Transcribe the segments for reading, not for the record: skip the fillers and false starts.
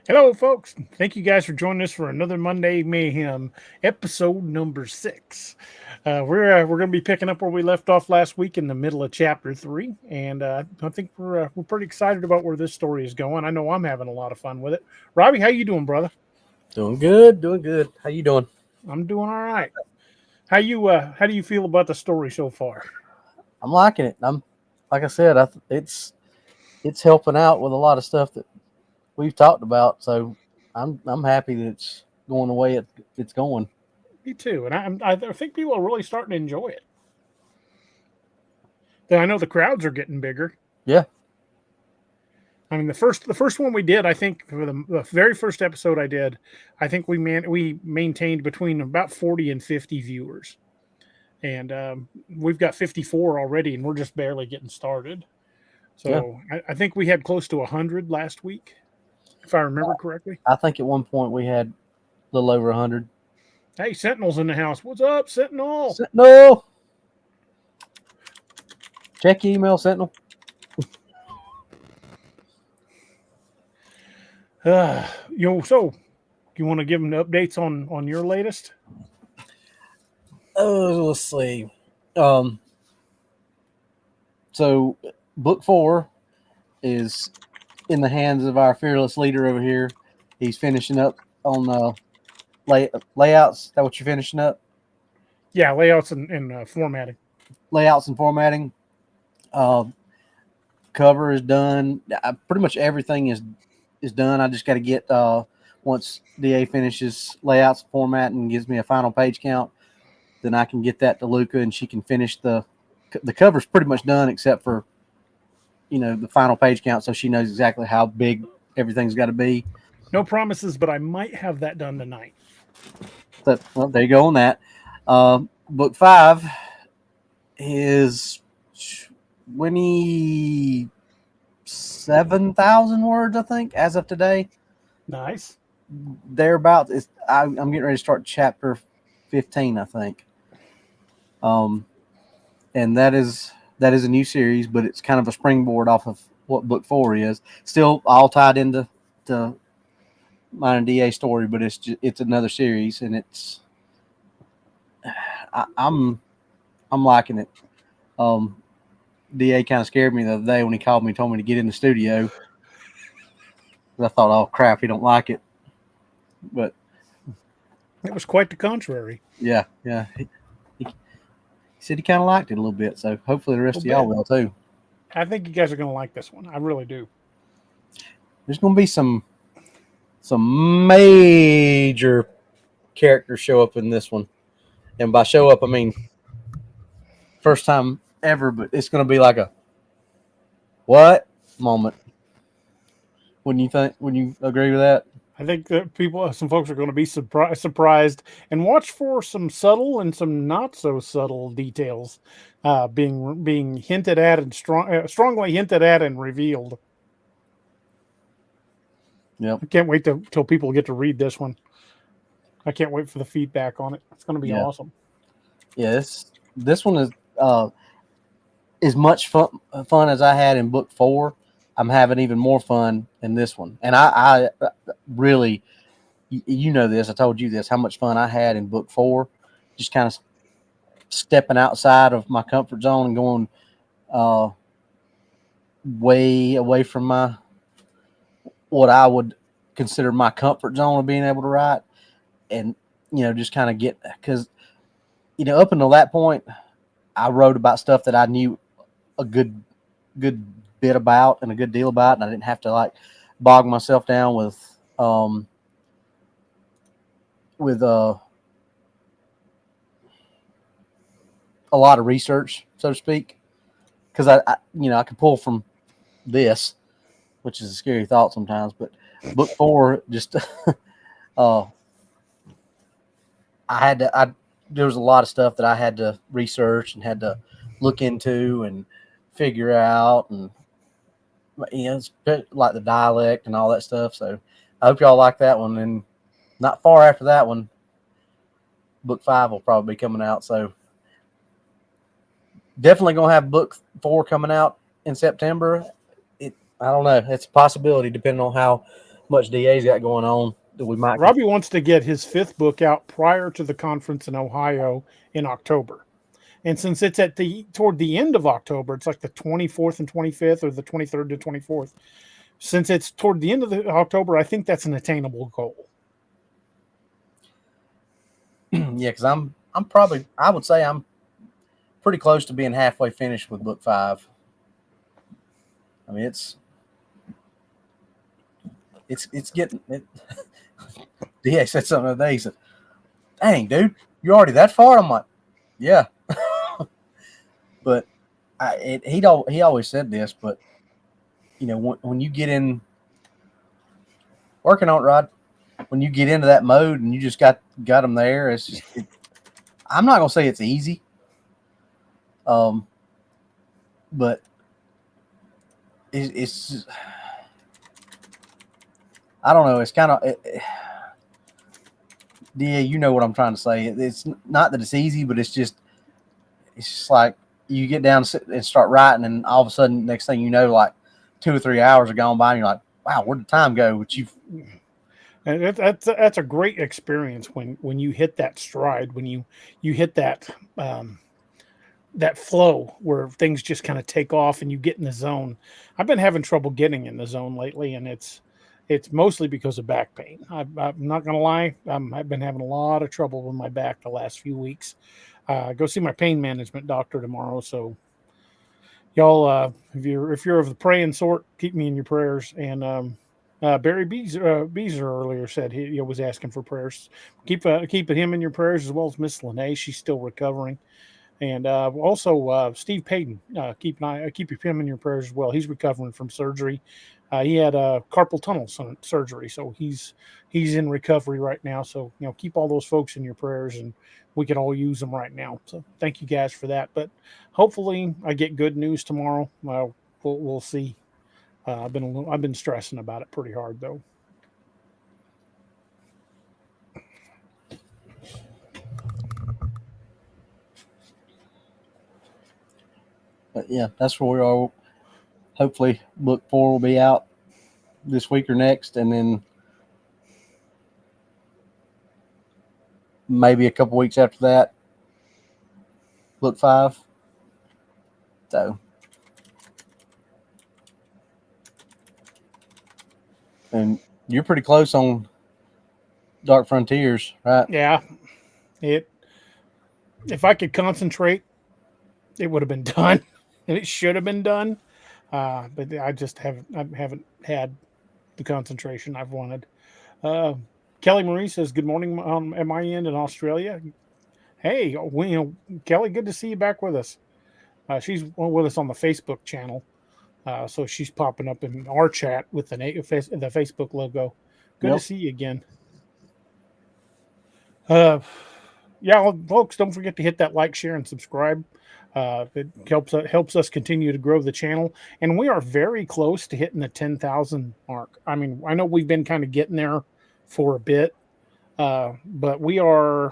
Hello, folks. Thank you guys for joining us for another Monday Mayhem, episode number 6. We're going to be picking up where we left off last week in the middle of chapter 3, and I think we're pretty excited about where this story is going. I know I'm having a lot of fun with it. Robbie, how you doing, brother? Doing good, doing good. How you doing? I'm doing all right. How do you feel about the story so far? I'm liking it. I'm like I said, it's helping out with a lot of stuff that we've talked about. So I'm happy that it's going the way it's going. Me too, and I think people are really starting to enjoy it. I know the crowds are getting bigger. Yeah, I mean, the first one we did, I think for the very first episode I did, I think we maintained between about 40 and 50 viewers, and we've got 54 already, and we're just barely getting started. yeah. So I think we had close to 100 last week, if I remember correctly. I think at one point we had a little over 100. Hey, Sentinel's in the house. What's up, Sentinel? Sentinel, check your email, Sentinel. So you want to give them the updates on your latest? Oh, let's see. So book 4 is in the hands of our fearless leader over here. He's finishing up on layouts. Is that what you're finishing up? Yeah, layouts and formatting. Layouts and formatting. Cover is done. Pretty much everything is done. I just got to get once DA finishes layouts and formatting and gives me a final page count, then I can get that to Luca and she can finish the cover's pretty much done except for the final page count, so she knows exactly how big everything's got to be. No promises, but I might have that done tonight. So, well, there you go on that. Book 5 is 27,000 words, I think, as of today. Nice. Thereabouts. I'm getting ready to start chapter 15, I think. And that is a new series, but it's kind of a springboard off of what book 4 is. Still all tied into mine and DA story, but it's another series, and I'm liking it. DA kind of scared me the other day when he called me and told me to get in the studio. I thought, oh crap, he don't like it. But it was quite the contrary. Yeah. He said he kind of liked it a little bit, so hopefully the rest of y'all will too. I think you guys are going to like this one. I really do. There's going to be some major characters show up in this one, and by show up I mean first time ever. But it's going to be like a what moment. Wouldn't you think? Would you agree with that? I think that some folks are going to be surprised, and watch for some subtle and some not so subtle details being hinted at and strongly hinted at and revealed. Yep. I can't wait till people get to read this one. I can't wait for the feedback on it. It's going to be awesome. Yeah, this one is as much fun as I had in book 4. I'm having even more fun in this one. And I really, you know this, I told you this, how much fun I had in book 4, just kind of stepping outside of my comfort zone and going way away from what I would consider my comfort zone of being able to write. And, just kind of because, up until that point, I wrote about stuff that I knew a good bit about and a good deal about, and I didn't have to bog myself down with a lot of research, so to speak, because I could pull from this, which is a scary thought sometimes. But book 4 just there was a lot of stuff that I had to research and had to look into and figure out, and it's like the dialect and all that stuff. So I hope y'all like that one. And not far after that one, book 5 will probably be coming out. So definitely gonna have book 4 coming out in September. I don't know. It's a possibility depending on how much DA's got going on that we might. Robbie wants to get his 5th book out prior to the conference in Ohio in October. And since it's toward the end of October, it's like the 24th and 25th or the 23rd to 24th. Since it's toward the end of October, I think that's an attainable goal. Yeah, because I would say I'm pretty close to being halfway finished with book 5. I mean, it's getting it. DA said something the other day. He said, "Dang, dude, you're already that far?" I'm like, "Yeah." But he always said this, but you know, when you get in working on it, Rod, when you get into that mode and you just got them there, it's just I'm not gonna say it's easy, but it's I don't know. It's kind of DA. You know what I'm trying to say. It's not that it's easy, but it's just like you get down and start writing, and all of a sudden, next thing you know, like 2 or 3 hours are gone by, and you're like, "Wow, where'd the time go?" But and that's a great experience when you hit that stride, when you hit that that flow where things just kind of take off and you get in the zone. I've been having trouble getting in the zone lately, and it's mostly because of back pain. I'm not gonna lie, I've been having a lot of trouble with my back the last few weeks. Go see my pain management doctor tomorrow. So y'all, if you're of the praying sort, keep me in your prayers. And Barry Beezer earlier said he was asking for prayers. Keep him in your prayers, as well as Miss Lene. She's still recovering. And also Steve Payton, keep him in your prayers as well. He's recovering from surgery. He had a carpal tunnel surgery, so he's in recovery right now. So keep all those folks in your prayers, and we can all use them right now. So thank you guys for that. But hopefully I get good news tomorrow. We'll see. I've been stressing about it pretty hard though. But yeah, that's where we are. Hopefully, book 4 will be out this week or next, and then maybe a couple weeks after that, book 5. So, and you're pretty close on Dark Frontiers, right? Yeah. If I could concentrate, it would have been done, and it should have been done. But I just haven't had the concentration I've wanted. Kelly Marie says, "Good morning at my end in Australia." Hey, Kelly, good to see you back with us. She's with us on the Facebook channel, so she's popping up in our chat with the Facebook logo. Good to see you again. Yeah, folks, don't forget to hit that like, share, and subscribe. It helps us continue to grow the channel, and we are very close to hitting the 10,000 mark. I mean, I know we've been kind of getting there for a bit, but we're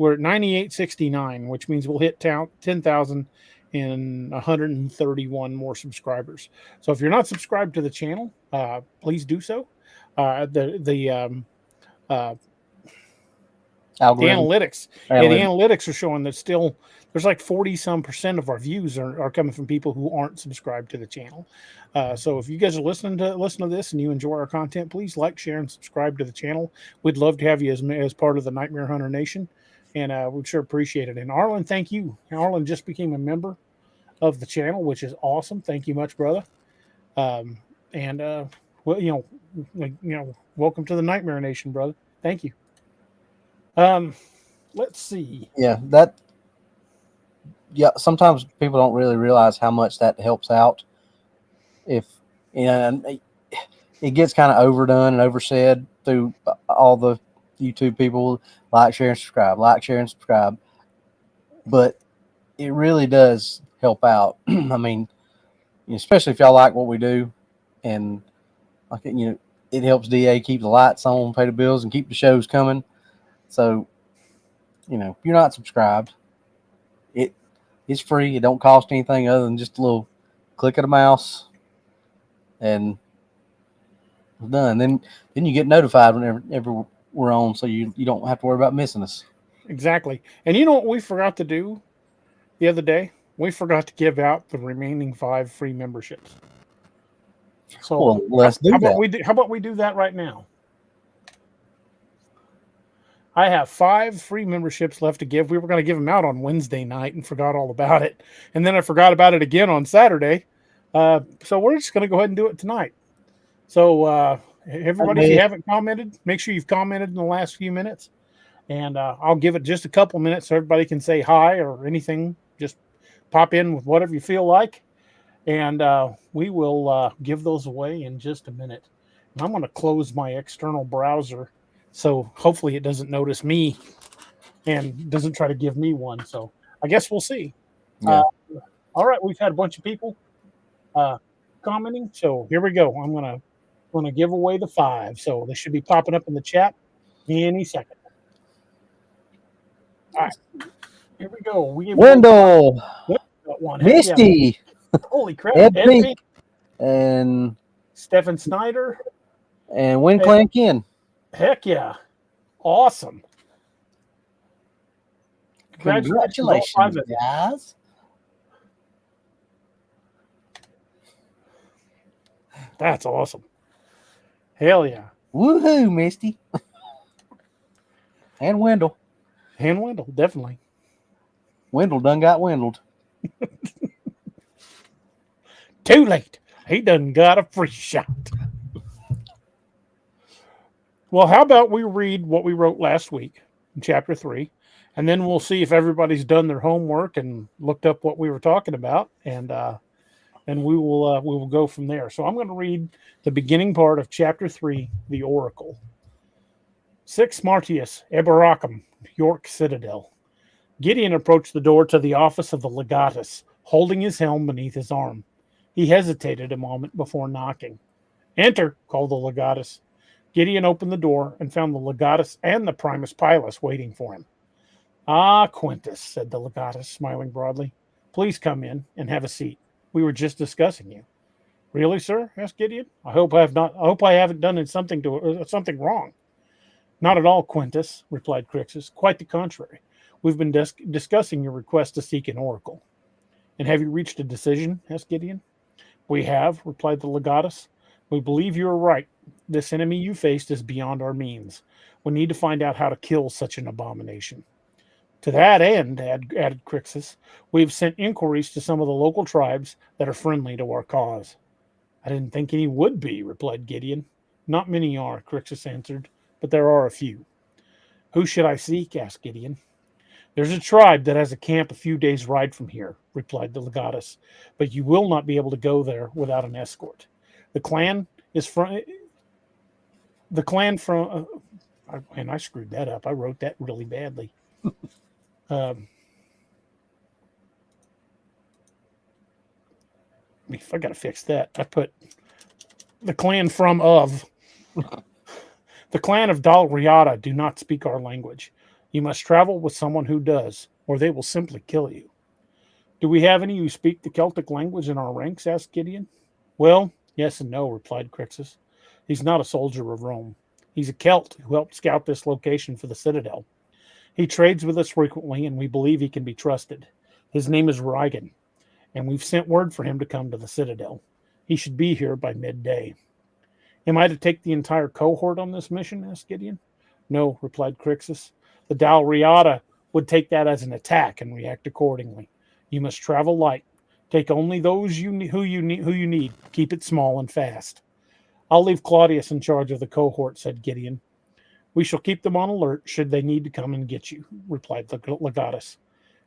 at 9869, which means we'll hit 10,000 in 131 more subscribers. So if you're not subscribed to the channel, please do so. The analytics. Yeah, the analytics are showing that still there's like 40% of our views are coming from people who aren't subscribed to the channel. So if you guys are listening to this and you enjoy our content, please like, share, and subscribe to the channel. We'd love to have you as part of the Nightmare Hunter Nation, and we'd sure appreciate it. And Arlen, thank you. Arlen just became a member of the channel, which is awesome. Thank you much, brother. Well, welcome to the Nightmare Nation, brother. Thank you. Let's see. Yeah, sometimes people don't really realize how much that helps out. If it gets kind of overdone and oversaid through all the YouTube people, like, share, and subscribe. But it really does help out. I mean, especially if y'all like what we do, and it helps DA keep the lights on, pay the bills, and keep the shows coming. So, if you're not subscribed, it's free. It don't cost anything other than just a little click of the mouse, and Done. Then you get notified whenever we're on, so you don't have to worry about missing us. Exactly. And you know what we forgot to do the other day? We forgot to give out the remaining 5 free memberships. So Well, let's do that. How about we do that right now? I have 5 free memberships left to give. We were going to give them out on Wednesday night and forgot all about it. And then I forgot about it again on Saturday. So we're just going to go ahead and do it tonight. So everybody, if you haven't commented, make sure you've commented in the last few minutes. And I'll give it just a couple minutes so everybody can say hi or anything. Just pop in with whatever you feel like. And we will give those away in just a minute. And I'm going to close my external browser, so hopefully it doesn't notice me and doesn't try to give me one. So I guess we'll see. Yeah. All right, we've had a bunch of people commenting, so here we go. I'm gonna give away the 5. So they should be popping up in the chat any second. All right, here we go. Wendell, one. Misty, holy crap, Ed Pink, Pink, and Stephen Snyder, and Win Clan Ken. Heck yeah, awesome! Congratulations, guys! That's awesome. Hell yeah! Woohoo, Misty, and Wendell. And Wendell, definitely. Wendell done got Wendelled. Too late. He done got a free shot. Well, how about we read what we wrote last week in chapter 3, and then we'll see if everybody's done their homework and looked up what we were talking about, and we will go from there. So I'm going to read the beginning part of chapter 3, the Oracle. 6 Martius, Eberacum, York Citadel. Gideon approached the door to the office of the legatus, holding his helm beneath his arm. He hesitated a moment before knocking. Enter, called the legatus. Gideon opened the door and found the legatus and the primus pilus waiting for him. Ah, Quintus, said the legatus, smiling broadly. Please come in and have a seat. We were just discussing you. Really, sir? Asked Gideon. I hope I haven't done something wrong. Not at all, Quintus, replied Crixus. Quite the contrary. We've been discussing your request to seek an oracle. And have you reached a decision? Asked Gideon. We have, replied the legatus. We believe you are right. This enemy you faced is beyond our means. We need to find out how to kill such an abomination. To that end, added Crixus, we have sent inquiries to some of the local tribes that are friendly to our cause. I didn't think any would be, replied Gideon. Not many are, Crixus answered, but there are a few. Who should I seek? Asked Gideon. There's a tribe that has a camp a few days' ride from here, replied the legatus, but you will not be able to go there without an escort. The clan from and I screwed that up. I wrote that really badly. I got to fix that. I put the clan the clan of Dal Riata do not speak our language. You must travel with someone who does, or they will simply kill you. Do we have any who speak the Celtic language in our ranks? Asked Gideon. Well, yes and no, replied Crixus. He's not a soldier of Rome. He's a Celt who helped scout this location for the Citadel. He trades with us frequently, and we believe he can be trusted. His name is Rigan, and we've sent word for him to come to the Citadel. He should be here by midday. Am I to take the entire cohort on this mission? Asked Gideon. No, replied Crixus. The Dal Riata would take that as an attack and react accordingly. You must travel light. Take only those who you need. Keep it small and fast. I'll leave Claudius in charge of the cohort, said Gideon. We shall keep them on alert should they need to come and get you, replied the legatus.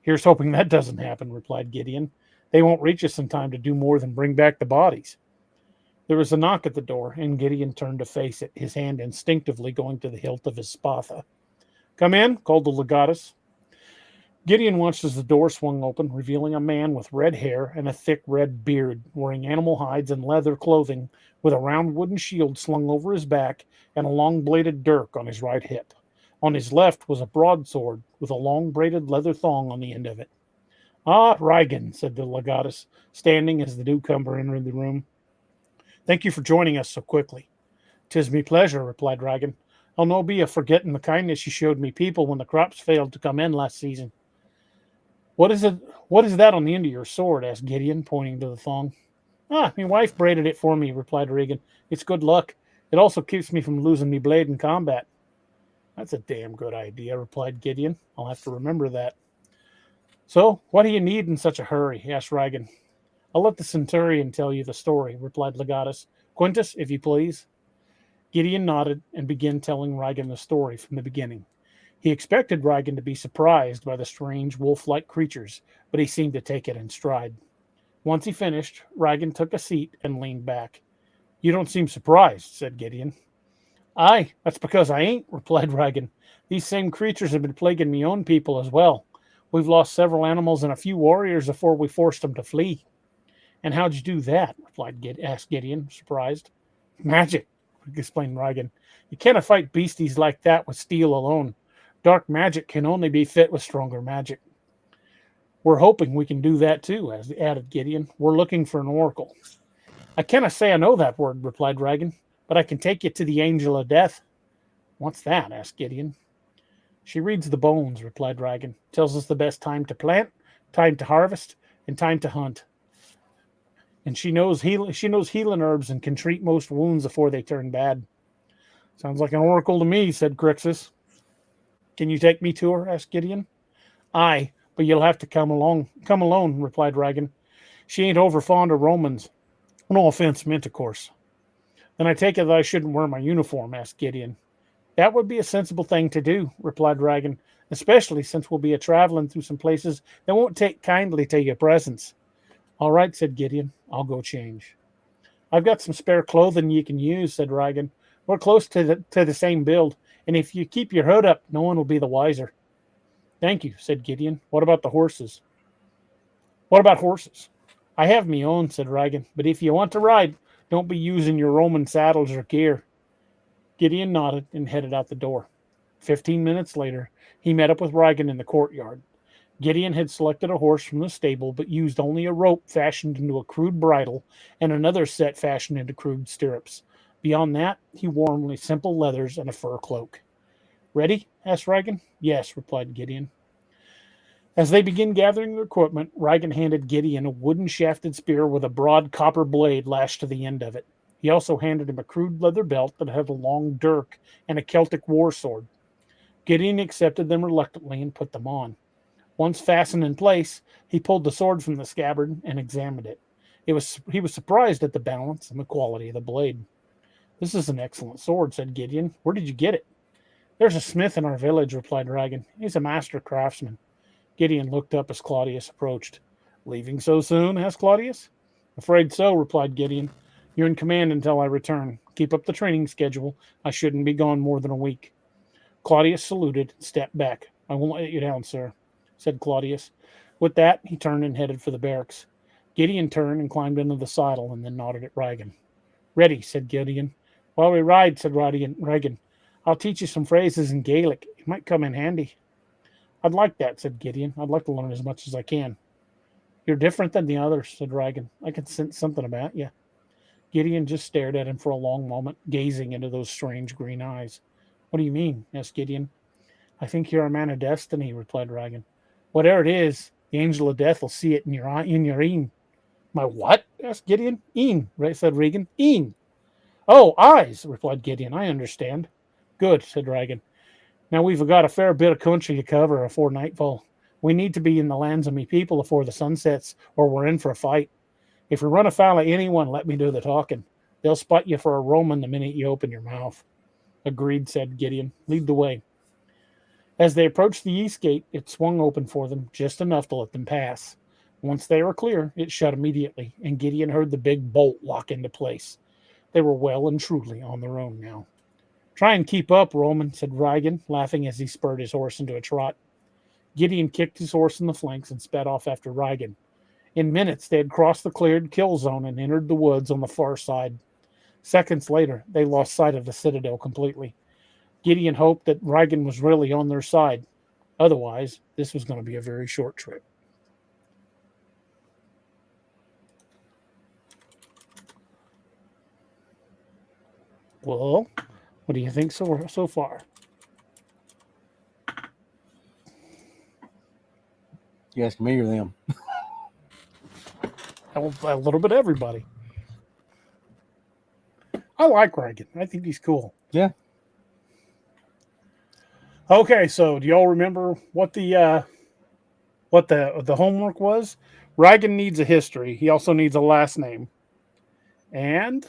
Here's hoping that doesn't happen, replied Gideon. They won't reach us in time to do more than bring back the bodies. There was a knock at the door, and Gideon turned to face it, his hand instinctively going to the hilt of his spatha. Come in, called the legatus. Gideon watched as the door swung open, revealing a man with red hair and a thick red beard, wearing animal hides and leather clothing, with a round wooden shield slung over his back and a long-bladed dirk on his right hip. On his left was a broadsword with a long-braided leather thong on the end of it. Ah, Rigan, said the legatus, standing as the newcomer entered the room. Thank you for joining us so quickly. "'Tis me pleasure," replied Regan. "I'll no be a forgetting the kindness you showed me people when the crops failed to come in last season." "What is it? What is that on the end of your sword?" asked Gideon, pointing to the thong. "Ah, me wife braided it for me," replied Regan. "It's good luck. It also keeps me from losing me blade in combat." "That's a damn good idea," replied Gideon. "I'll have to remember that." "So, what do you need in such a hurry?" asked Regan. "I'll let the centurion tell you the story," replied Legatus. "Quintus, if you please." Gideon nodded and began telling Regan the story from the beginning. He expected Regan to be surprised by the strange wolf-like creatures, but he seemed to take it in stride. Once he finished, Regan took a seat and leaned back. "You don't seem surprised," said Gideon. "Aye, that's because I ain't," replied Regan. "These same creatures have been plaguing me own people as well. We've lost several animals and a few warriors before we forced them to flee." "And how'd you do that?" asked Gideon, surprised. "Magic," explained Regan. "You can't fight beasties like that with steel alone. Dark magic can only be fit with stronger magic." "We're hoping we can do that too," as added Gideon. "We're looking for an oracle." "I canna say I know that word," replied Regan, "but I can take you to the Angel of Death." "What's that?" asked Gideon. "She reads the bones," replied Regan. "Tells us the best time to plant, time to harvest, and time to hunt. And she knows healing herbs and can treat most wounds before they turn bad." "Sounds like an oracle to me," said Crixus. "Can you take me to her?" asked Gideon. "Aye, but you'll have to come along. Come alone," replied Regan. "She ain't over fond of Romans. No offense meant, of course." "Then I take it that I shouldn't wear my uniform?" asked Gideon. "That would be a sensible thing to do," replied Regan, "especially since we'll be traveling through some places that won't take kindly to your presence." "All right," said Gideon. "I'll go change." "I've got some spare clothing you can use," said Regan. "We're close to the same build, and if you keep your hood up, no one will be the wiser." "Thank you," said Gideon. "What about the horses?" "What about horses?" "I have me own," said Regan, "but if you want to ride, don't be using your Roman saddles or gear." Gideon nodded and headed out the door. 15 minutes later, he met up with Regan in the courtyard. Gideon had selected a horse from the stable, but used only a rope fashioned into a crude bridle and another set fashioned into crude stirrups. Beyond that, he wore only simple leathers and a fur cloak. "Ready?" asked Regan. "Yes," replied Gideon. As they began gathering their equipment, Regan handed Gideon a wooden shafted spear with a broad copper blade lashed to the end of it. He also handed him a crude leather belt that had a long dirk and a Celtic war sword. Gideon accepted them reluctantly and put them on. Once fastened in place, he pulled the sword from the scabbard and examined it. He was surprised at the balance and the quality of the blade. "This is an excellent sword," said Gideon. "Where did you get it?" "There's a smith in our village," replied Regan. "He's a master craftsman." Gideon looked up as Claudius approached. "Leaving so soon?" asked Claudius. "Afraid so," replied Gideon. "You're in command until I return. Keep up the training schedule. I shouldn't be gone more than a week." Claudius saluted and stepped back. "I won't let you down, sir," said Claudius. With that, he turned and headed for the barracks. Gideon turned and climbed into the saddle and then nodded at Regan. "Ready," said Gideon. "While we ride," said Regan, "I'll teach you some phrases in Gaelic. It might come in handy." "I'd like that," said Gideon. "I'd like to learn as much as I can." "You're different than the others," said Regan. "I can sense something about you." Gideon just stared at him for a long moment, gazing into those strange green eyes. "What do you mean?" asked Gideon. "I think you're a man of destiny," replied Regan. "Whatever it is, the angel of death will see it in your een." "My what?" asked Gideon. "Een," said Regan. "Een." "Oh, eyes," replied Gideon. "I understand." "Good," said Regan. "Now we've got a fair bit of country to cover afore nightfall. We need to be in the lands of me people before the sun sets, or we're in for a fight. If we run afoul of anyone, let me do the talking. They'll spot you for a Roman the minute you open your mouth." "Agreed," said Gideon. "Lead the way." As they approached the east gate, it swung open for them, just enough to let them pass. Once they were clear, it shut immediately, and Gideon heard the big bolt lock into place. They were well and truly on their own now. "Try and keep up, Roman," said Regan, laughing as he spurred his horse into a trot. Gideon kicked his horse in the flanks and sped off after Regan. In minutes, they had crossed the cleared kill zone and entered the woods on the far side. Seconds later, they lost sight of the citadel completely. Gideon hoped that Regan was really on their side. Otherwise, this was going to be a very short trip. Well, what do you think so far? You asking me or them? A little bit of everybody. I like Reagan. I think he's cool. Yeah. Okay, so do y'all remember what the homework was? Reagan needs a history. He also needs a last name. And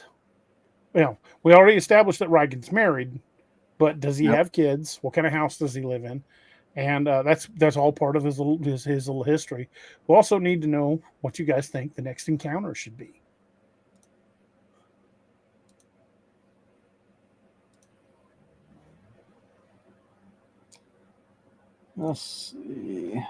we already established that Reagan's married, but does he Yep. have kids? What kind of house does he live in? And that's all part of his little history. We also need to know what you guys think the next encounter should be. Let's see.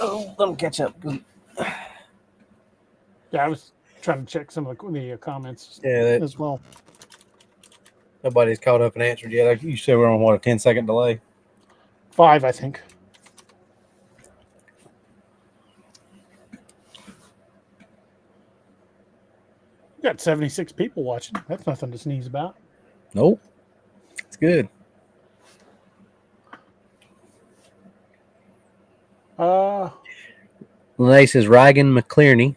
Oh, let me catch up. Yeah, I was trying to check some of the comments Yeah, as well. nobody's caught up and answered yet. Like you said, we're on what, a 10-second delay? 5, I think. We got 76 people watching. That's nothing to sneeze about. Nope. It's good. Lene says Reagan McClerney.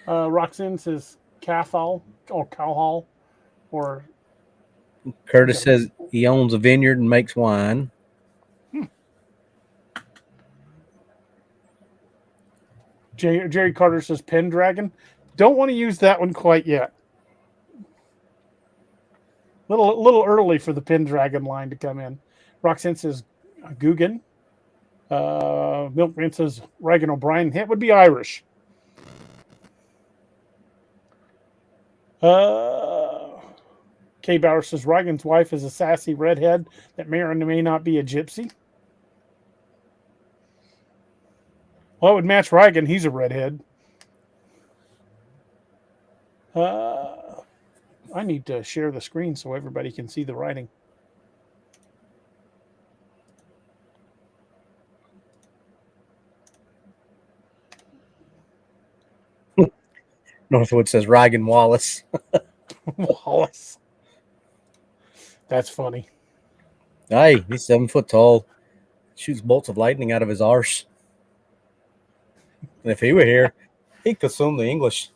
Roxanne says Cathal or Cowhall, or Curtis says he owns a vineyard and makes wine. Jerry Carter says Pendragon. Don't want to use that one quite yet. Little early for the Pendragon line to come in. Roxanne says Guggen. Milkman says Reagan O'Brien. It would be Irish. Kay Bauer says Reagan's wife is a sassy redhead that may or may not be a gypsy. Well, it would match Reagan. He's a redhead. I need to share the screen so everybody can see the writing. Northwood says Reagan Wallace. Wallace. That's funny. Hey, he's 7 foot tall. Shoots bolts of lightning out of his arse. And if he were here, he could assume the English.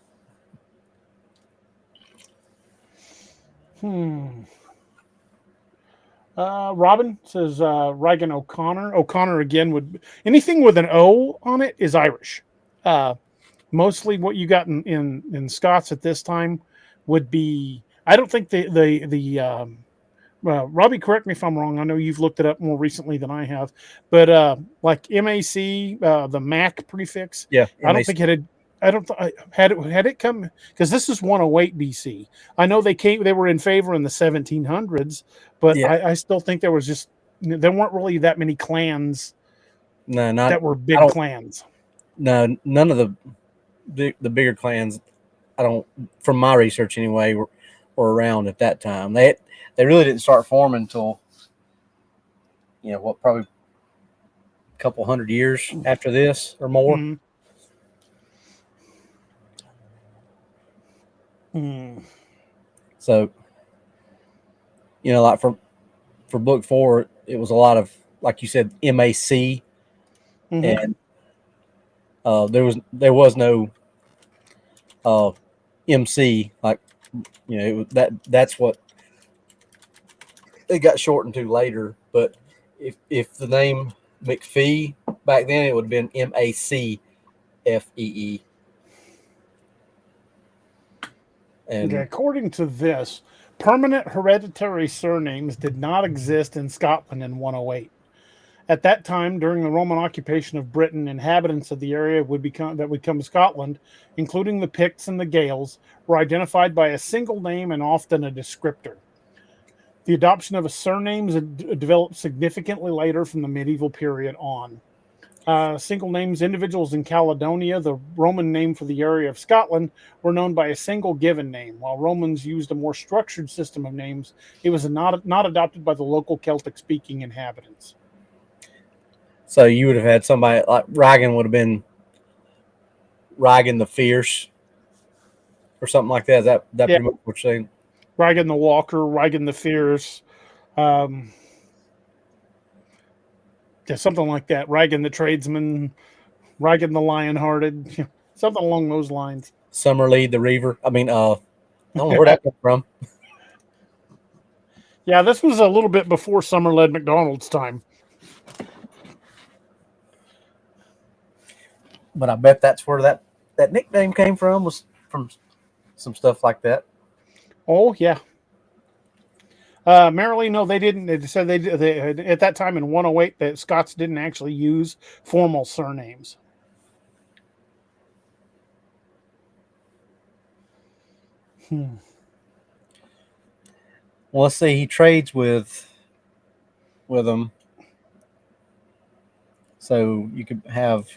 Robin says Reagan O'Connor. O'Connor again would anything with an O on it is Irish. Mostly what you got in Scots at this time would be. I don't think Robbie, correct me if I'm wrong. I know you've looked it up more recently than I have, but like MAC, the Mac prefix. Yeah, I don't think it had. I don't had it come because this is 108 BC. I know they were in favor in the 1700s, but yeah. I still think there weren't really that many clans. No, not that were big clans. No, none of the bigger clans. I don't, from my research anyway, were around at that time. They really didn't start forming until probably a couple hundred years after this or more. Mm-hmm. So, like for book 4, it was a lot of, like you said, MAC, and there was no MC. Like, that's what it got shortened to later. But if the name McPhee back then, it would have been MACFEE. And according to this, permanent hereditary surnames did not exist in Scotland in 108. At that time, during the Roman occupation of Britain, inhabitants of the area would become Scotland, including the Picts and the Gaels, were identified by a single name and often a descriptor. The adoption of a surname developed significantly later from the medieval period on. Single names, individuals in Caledonia, the Roman name for the area of Scotland, were known by a single given name. While Romans used a more structured system of names, it was not adopted by the local Celtic-speaking inhabitants. So you would have had somebody like Reagan would have been Reagan the Fierce or something like that. Is that Yeah, pretty much what you're saying? Reagan the Walker, Reagan the Fierce, yeah, something like that. Reagan the Tradesman, Reagan the Lionhearted, something along those lines. Summerlee the Reaver. I mean, I don't know where that came from. Yeah, this was a little bit before Summerled McDonald's time. But I bet that's where that nickname came from, was from some stuff like that. Oh yeah. Merrily, no, they didn't. They said they at that time in 108 that Scots didn't actually use formal surnames. Well, let's see. He trades with them, so you could have,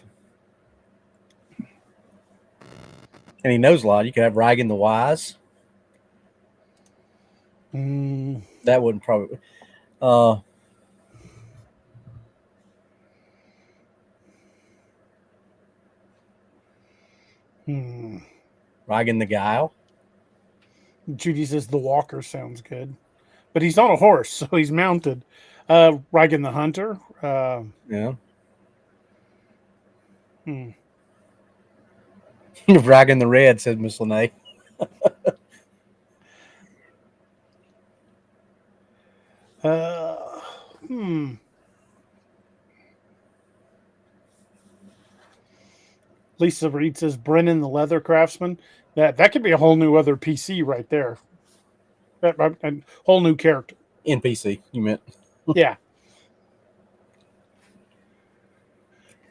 and he knows a lot. You could have Reagan the Wise. Mm. That wouldn't probably. Reagan the Guile. Judy says the Walker sounds good, but he's on a horse, so he's mounted. Reagan the Hunter. Yeah. Hmm. Reagan the Red, said Miss Lene. Uh, hmm. Lisa Reed says Brennan the Leather Craftsman. That could be a whole new other PC right there. A whole new character. NPC, you meant? Yeah.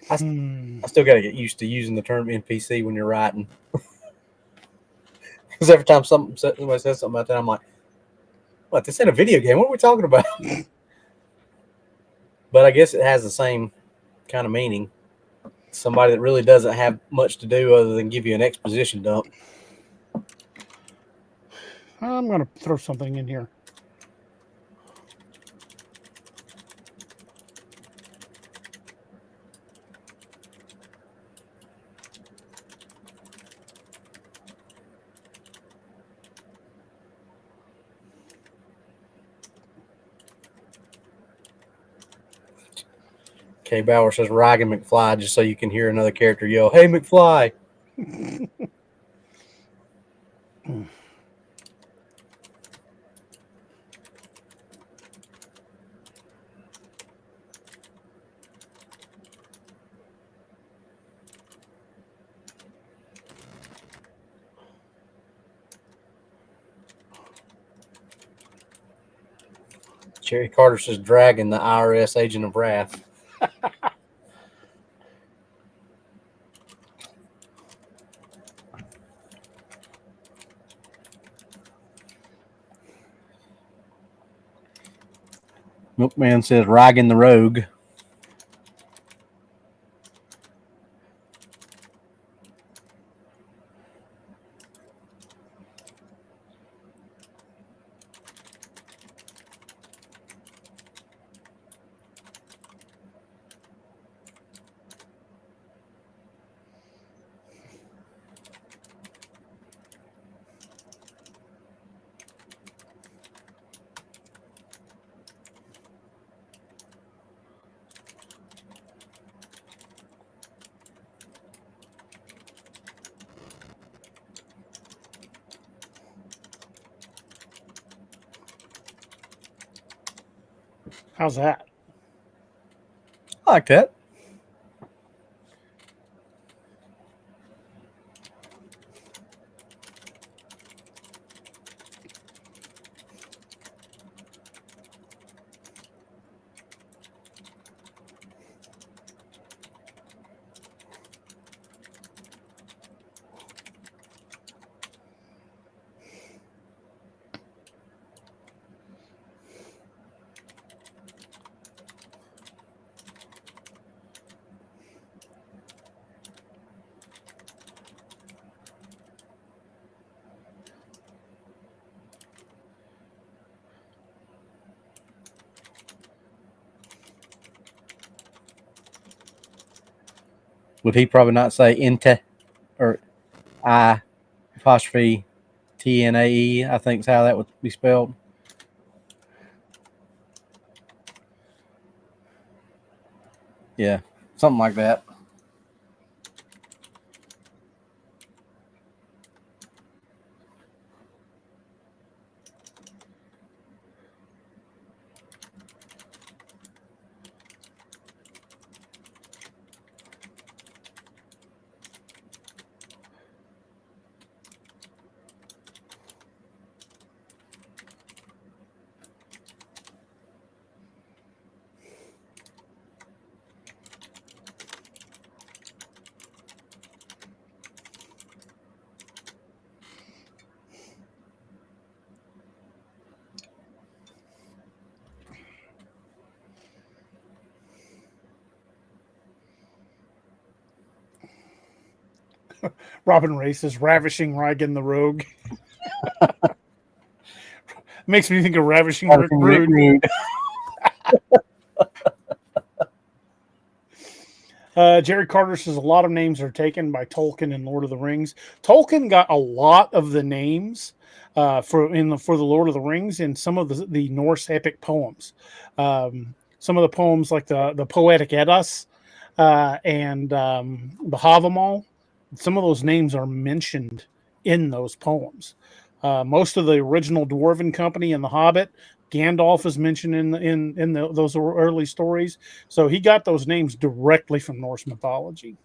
I still got to get used to using the term NPC when you're writing. Because every time somebody says something about that, I'm like, what? This ain't a video game. What are we talking about? But I guess it has the same kind of meaning. Somebody that really doesn't have much to do other than give you an exposition dump. I'm going to throw something in here. Kay Bauer says Reagan McFly, just so you can hear another character yell, "Hey McFly!" Cherry Carter says Dragon, the IRS agent of wrath. Milkman says Reagan the Rogue. How's that? I like that. Would he probably not say inte or I apostrophe TNAE? I think is how that would be spelled. Yeah, something like that. Robin Race is ravishing Reagan the Rogue. Makes me think of ravishing Rick Rude. Jerry Carter says a lot of names are taken by Tolkien in Lord of the Rings. Tolkien got a lot of the names for the Lord of the Rings in some of the Norse epic poems. Some of the poems like the Poetic Eddas and the Havamal. Some of those names are mentioned in those poems. Most of the original Dwarven Company and the Hobbit, Gandalf is mentioned in those early stories. So he got those names directly from Norse mythology.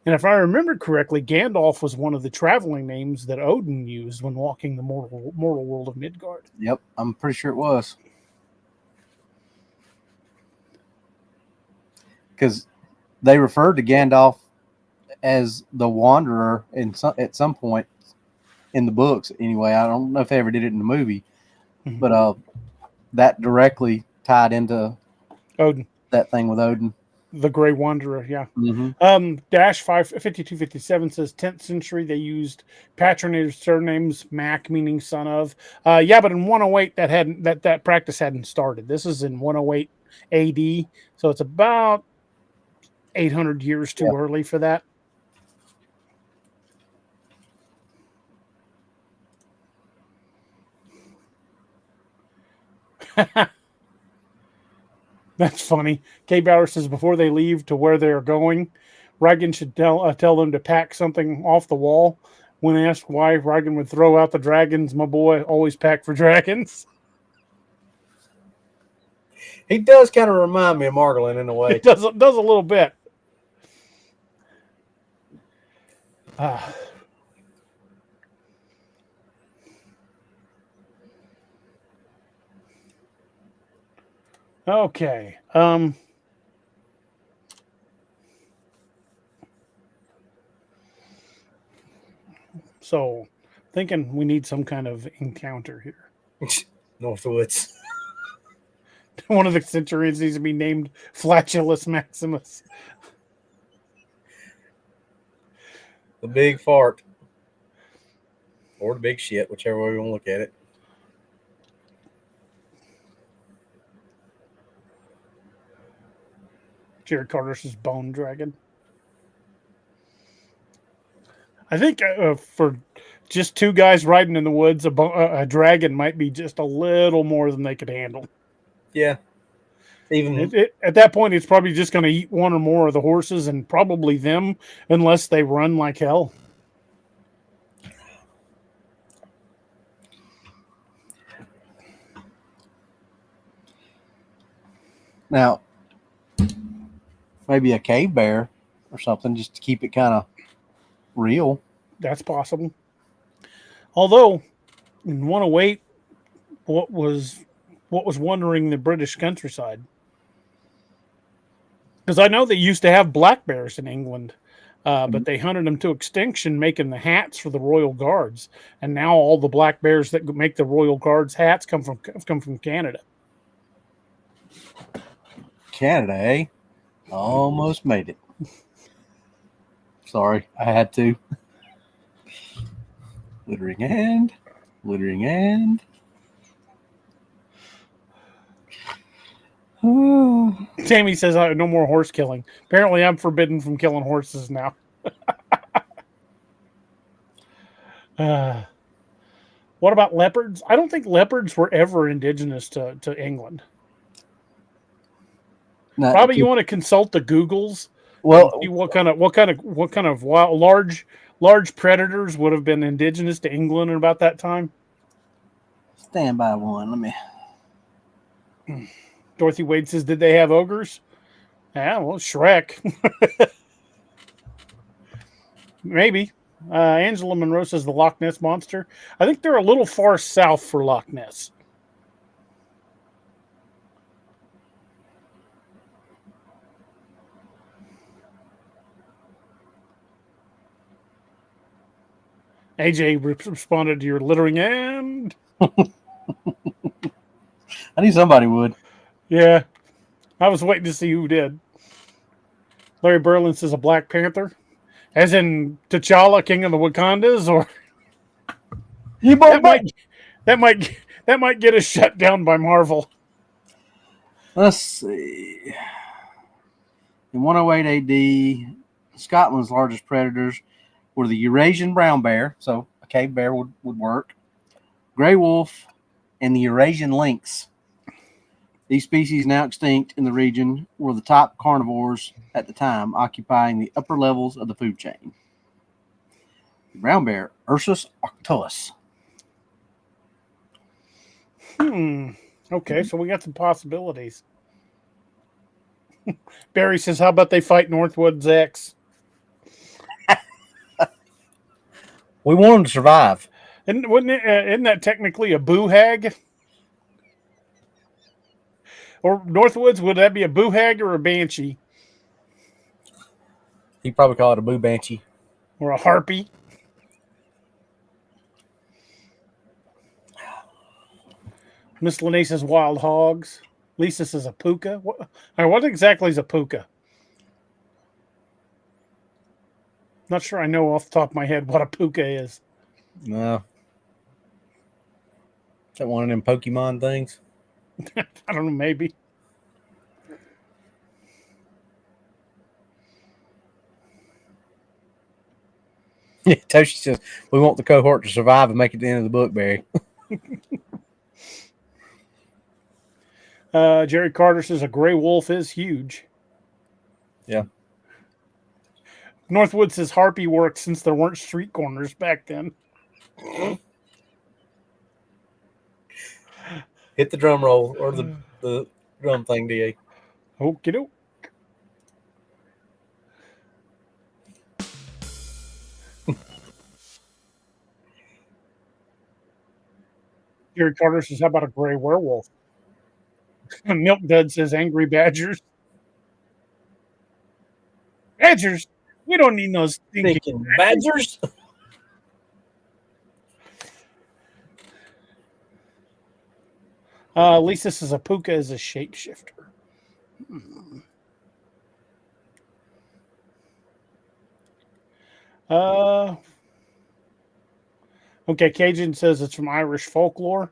And if I remember correctly, Gandalf was one of the traveling names that Odin used when walking the mortal world of Midgard. Yep, I'm pretty sure it was. Because they referred to Gandalf as the Wanderer at some point in the books. Anyway, I don't know if they ever did it in the movie, but that directly tied into Odin. That thing with Odin. The Grey Wanderer, yeah. Mm-hmm. Dash 5257 says 10th century they used patronated surnames, Mac meaning son of. Yeah, but in 108 that practice hadn't started. This is in 108 AD, so it's about 800 years too early for that. That's funny. Kay Bauer says before they leave to where they're going, Reagan should tell them to pack something off the wall. When asked why, Reagan would throw out the dragons. My boy always pack for dragons. He does kind of remind me of Margolin in a way. It does a little bit. Okay. So, thinking we need some kind of encounter here. Northwoods. One of the centurions needs to be named Flatulus Maximus. The big fart. Or the big shit, whichever way we want to look at it. Jared Carter's Bone Dragon. I think for just two guys riding in the woods, a dragon might be just a little more than they could handle. Yeah. Even at that point, it's probably just going to eat one or more of the horses and probably them, unless they run like hell. Now, maybe a cave bear or something, just to keep it kind of real. That's possible. Although, in 108, what was wandering the British countryside? Because I know they used to have black bears in England, but they hunted them to extinction, making the hats for the Royal Guards. And now all the black bears that make the Royal Guards hats come from Canada. Canada, eh? Almost made it. Sorry, I had to. Littering end. Tammy says no more horse killing. Apparently, I'm forbidden from killing horses now. What about leopards? I don't think leopards were ever indigenous to England. Not Probably you to- want to consult the Googles. well, See what kind of wild, large predators would have been indigenous to England at about that time. stand by one. Let me. Dorothy Wade says, did they have ogres? Yeah, well, Shrek. Maybe. Angela Monroe says the Loch Ness Monster. I think they're a little far south for Loch Ness. AJ responded to your littering and I knew somebody would. yeah, I was waiting to see who did. Larry Berlin says a Black Panther, as in T'Challa, King of the Wakandas, or that might get us shut down by Marvel. Let's see. In 108 AD, Scotland's largest predators were the Eurasian brown bear, so a cave bear would work, gray wolf, and the Eurasian lynx. These species, now extinct in the region, were the top carnivores at the time, occupying the upper levels of the food chain. The brown bear, Ursus arctos. Okay, so we got some possibilities. Barry says, how about they fight Northwood's ex? We want them to survive. Isn't that technically a boo hag? Or Northwoods, would that be a boo hag or a banshee? He'd probably call it a boo banshee. Or a harpy? Miss Lene says wild hogs. Lisa says a puka. What exactly is a puka? Not sure I know off the top of my head what a puka is. No. Is that one of them Pokemon things? I don't know, maybe. Yeah, Toshi says, we want the cohort to survive and make it to the end of the book, Barry. Jerry Carter says a gray wolf is huge. Yeah. Northwood says harpy worked since there weren't street corners back then. Hit the drum roll or the drum thing, DA. Okie doke. Jerry Carter says, how about a gray werewolf? Milk Dud says angry badgers. Badgers? We don't need no stinking badgers. Lisa says a puka is a shapeshifter. Okay, Cajun says it's from Irish folklore.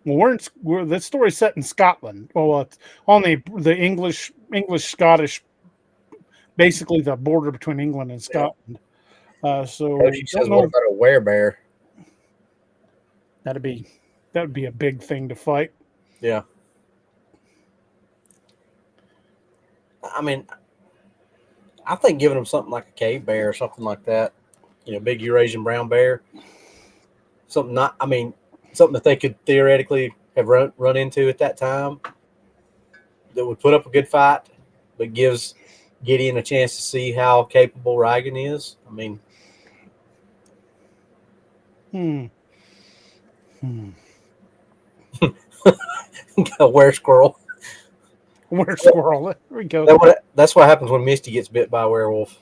This story's set in Scotland. Well, it's on the English Scottish, basically the border between England and Scotland. So She says, what about a werebear? That would be a big thing to fight. Yeah. I mean, I think giving them something like a cave bear or something like that, big Eurasian brown bear, something that they could theoretically have run into at that time that would put up a good fight, but gives Gideon a chance to see how capable Reagan is. I mean, a were-squirrel. Were-squirrel. There we go. That's what happens when Misty gets bit by a werewolf.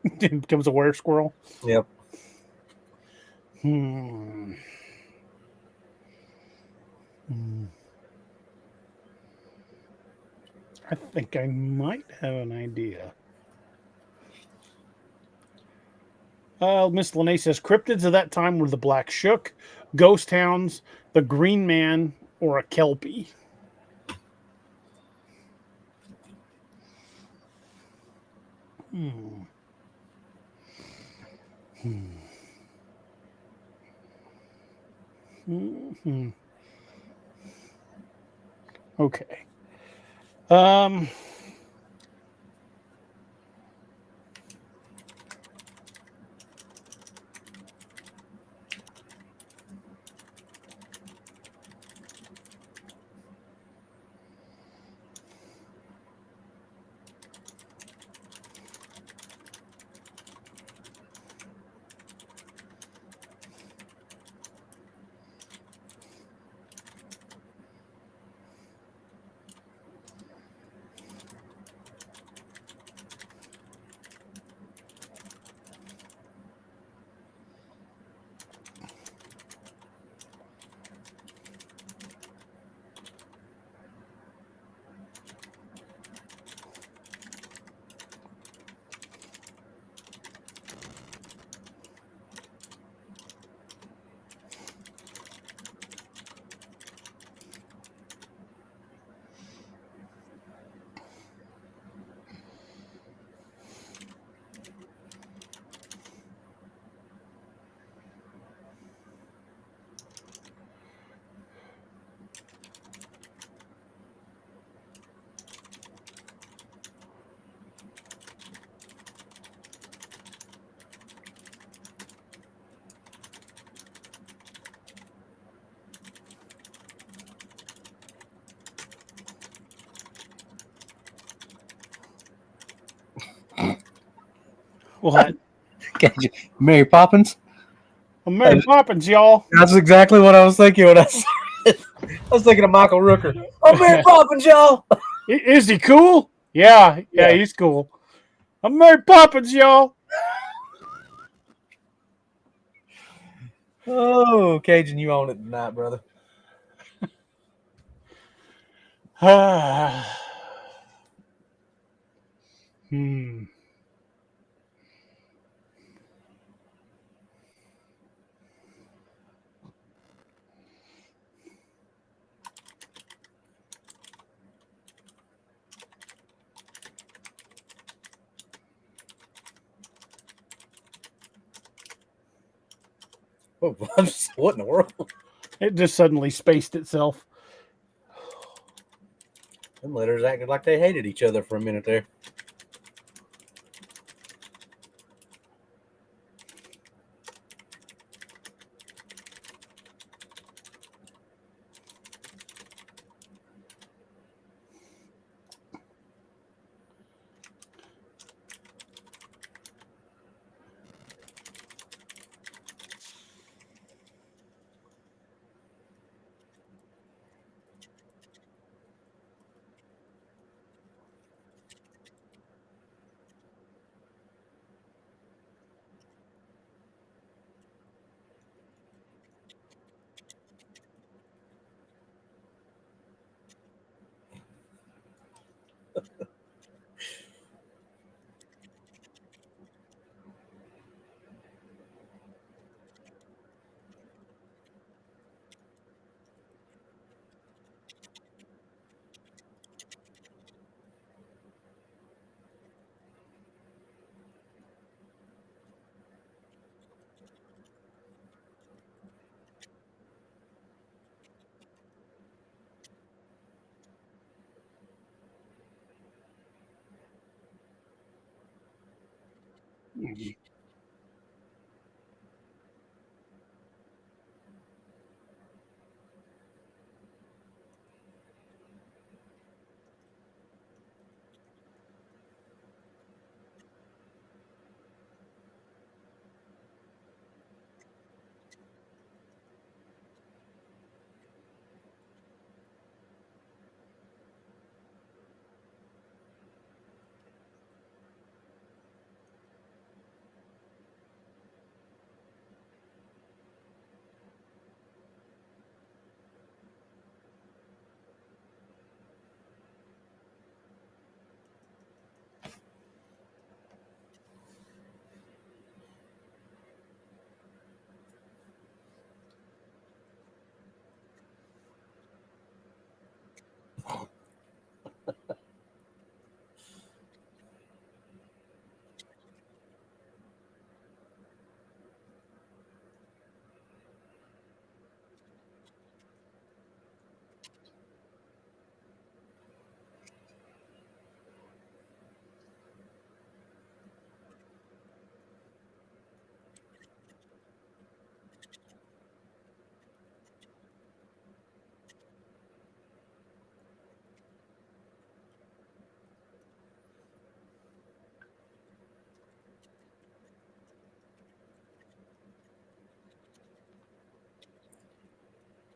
It becomes a were-squirrel. Yep. I think I might have an idea. Miss Lene says cryptids of that time were the Black Shook, ghost hounds, the Green Man, or a Kelpie. Hmm. Hmm. Hmm. Okay. Um. What? Mary Poppins. Well, Mary Poppins, y'all. That's exactly what I was thinking when I said it. I was thinking of Michael Rooker. Oh, Mary Poppins, y'all. Is he cool? Yeah, Yeah. he's cool. I'm Mary Poppins, y'all. Oh, Cajun, you own it tonight, brother. Hmm. Oh, what in the world? It just suddenly spaced itself. Them letters acted like they hated each other for a minute there.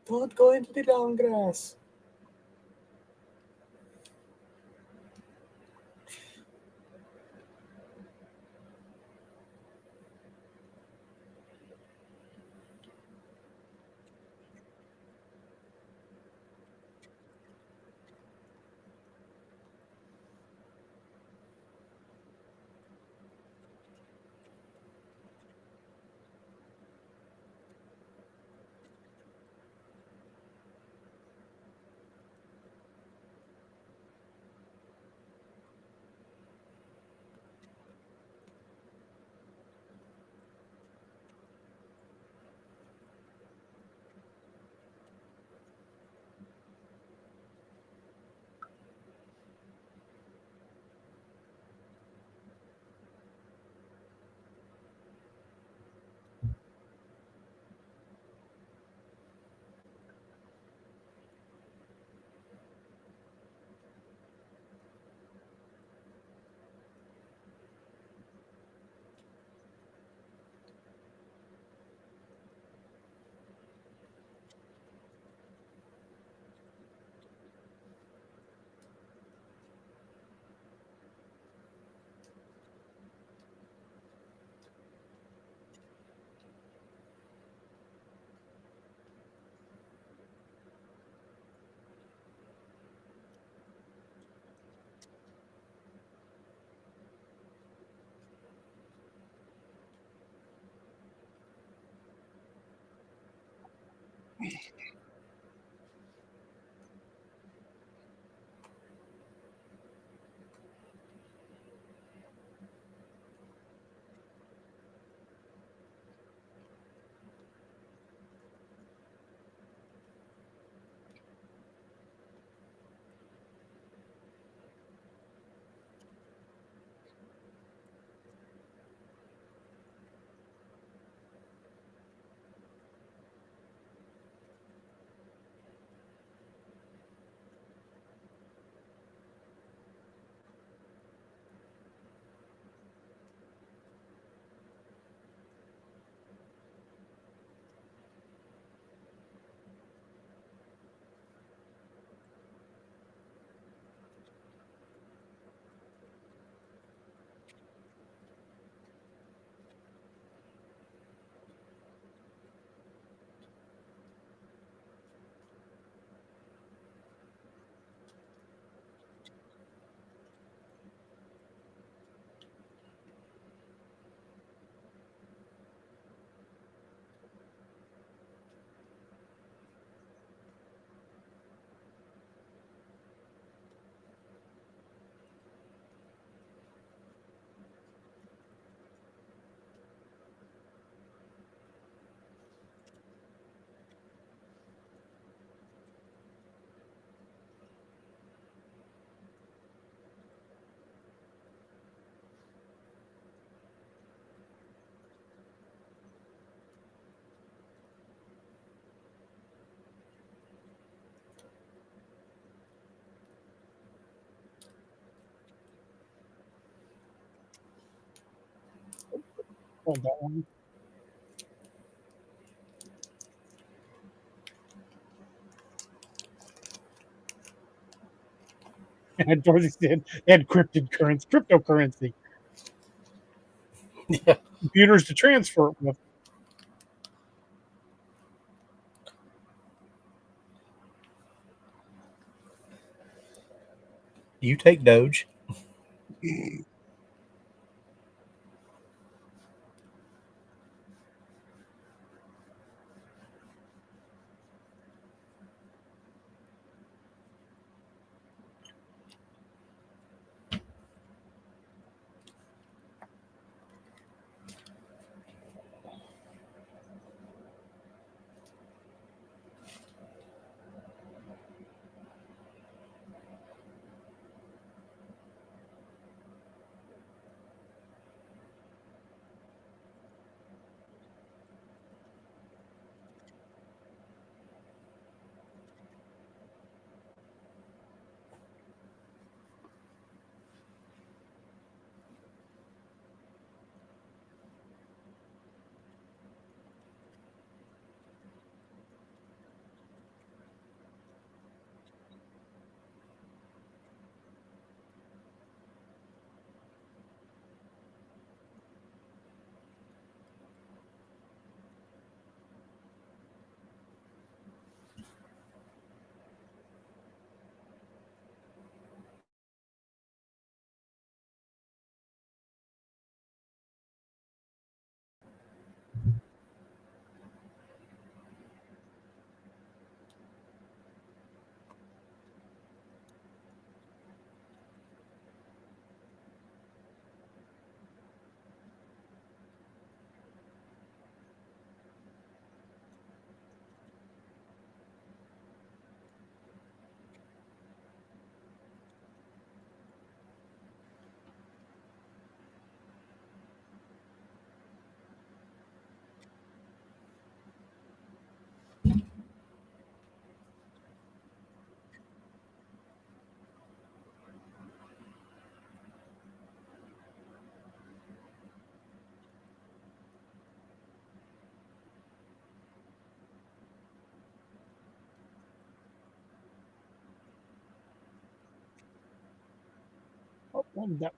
Don't go into the long grass. Oh, that one. And Dorothy said encrypted currency, cryptocurrency, Yeah. computers to transfer it with. You take Doge. That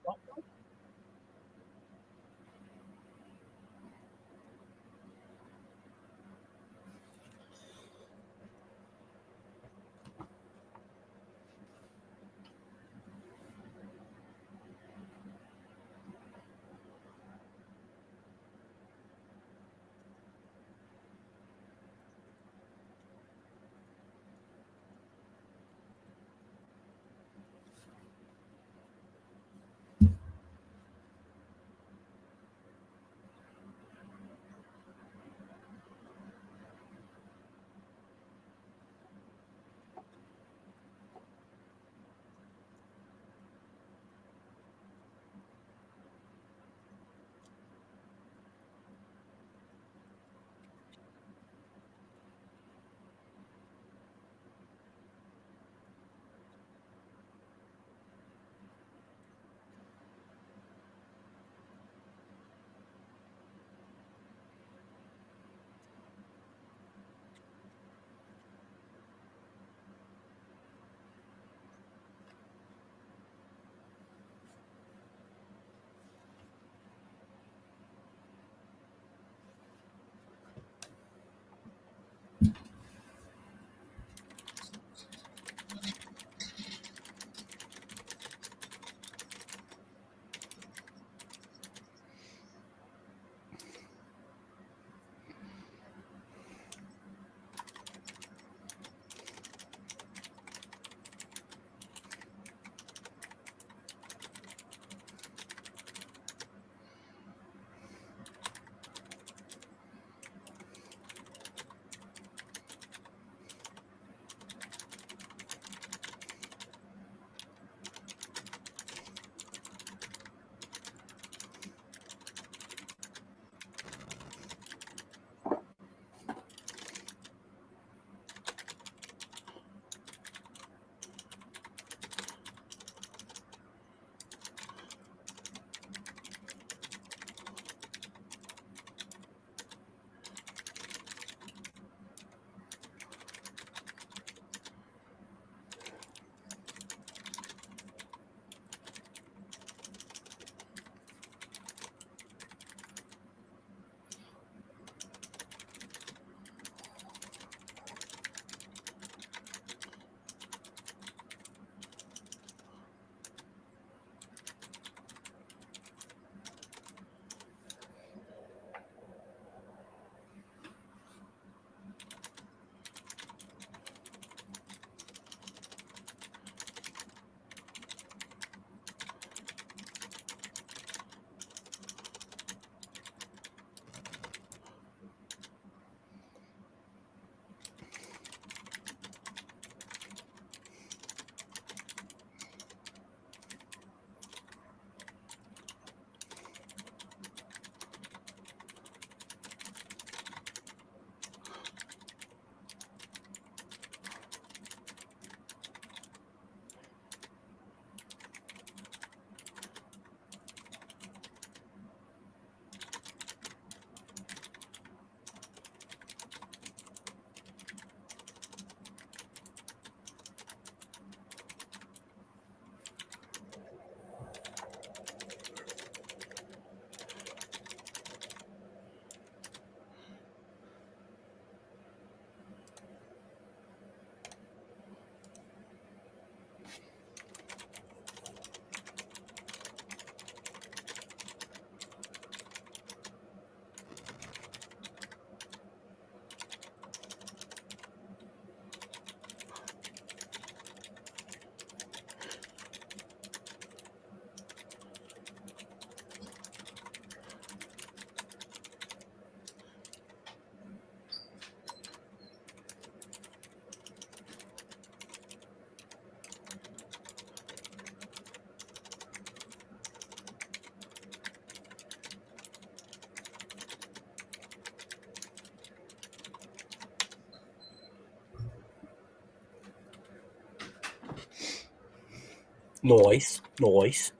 Nice, nice.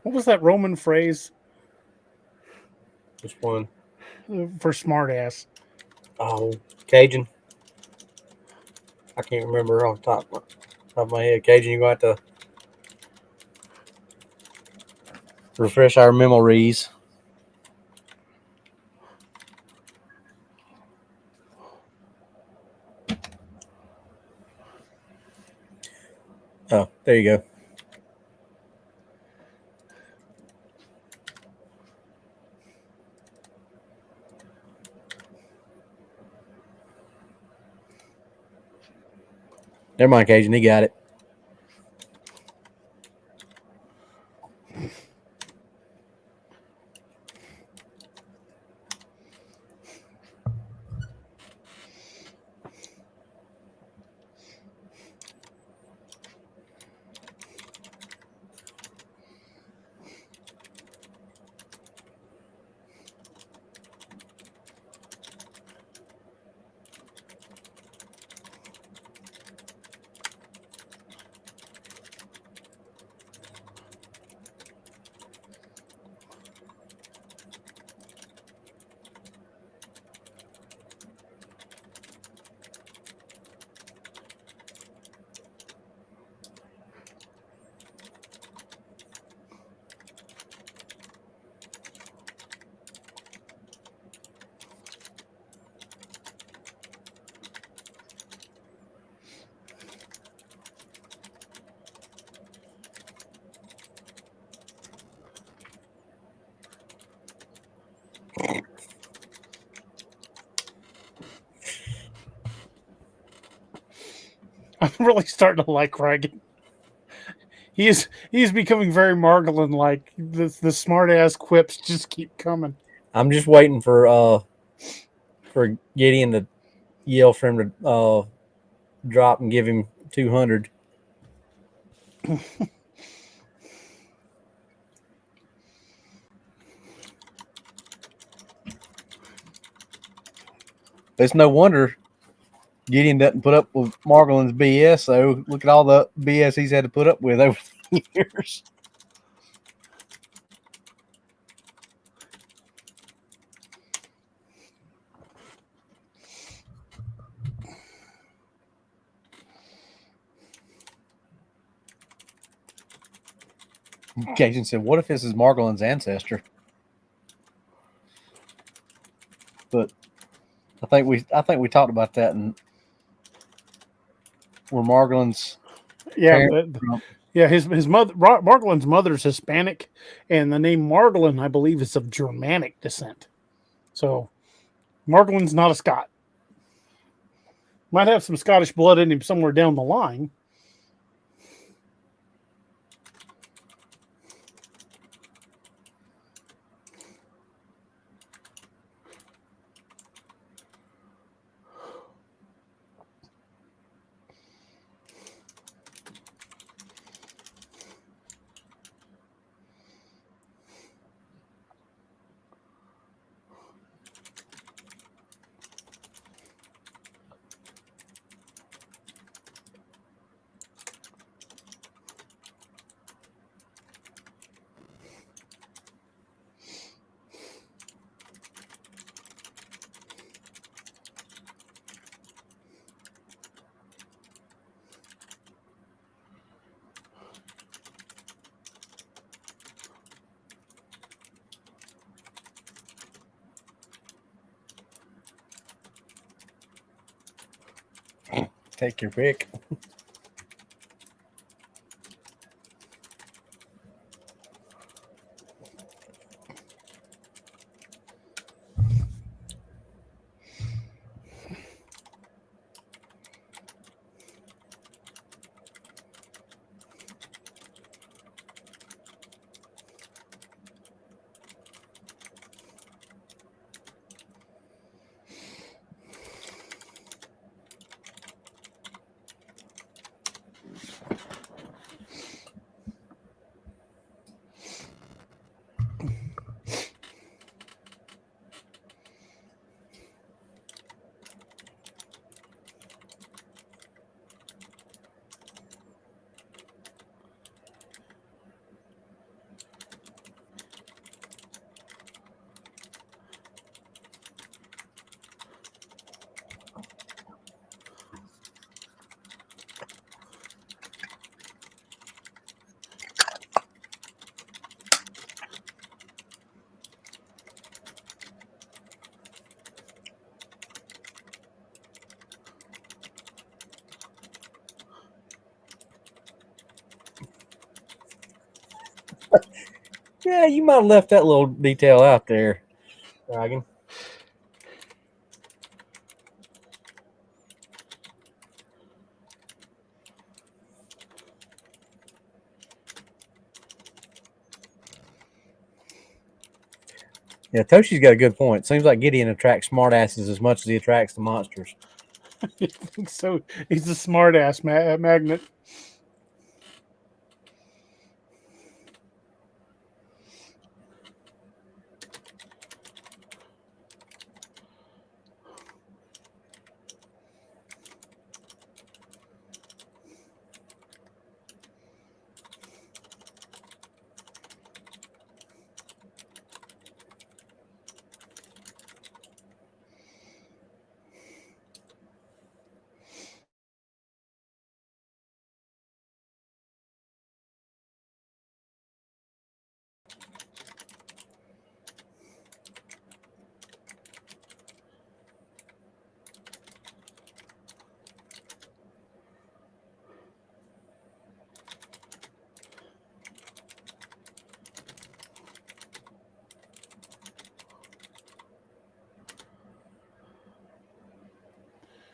What was that Roman phrase Which one? for smart ass? Oh, Cajun. I can't remember off the top of my head. Cajun, you're going to have to. Refresh our memories. Oh, there you go. Never mind, Cajun. He got it. I'm really starting to like Reagan. He's becoming very Margolin like. The smart ass quips just keep coming. I'm just waiting for Gideon to yell for him to drop and give him 200. It's no wonder Gideon doesn't put up with Margolin's BS. So look at all the BS he's had to put up with over the years. Cajun said, "What if this is Margolin's ancestor?" But I think we talked about that, and where Margolin's Yeah, parents from. yeah. His mother, Margolin's mother's Hispanic, and the name Margolin, I believe, is of Germanic descent. So Margolin's not a Scot. Might have some Scottish blood in him somewhere down the line. Take your pick. Yeah, you might have left that little detail out there, Dragon. Yeah, Toshi's got a good point. Seems like Gideon attracts smartasses as much as he attracts the monsters. I think so. He's a smart ass magnet.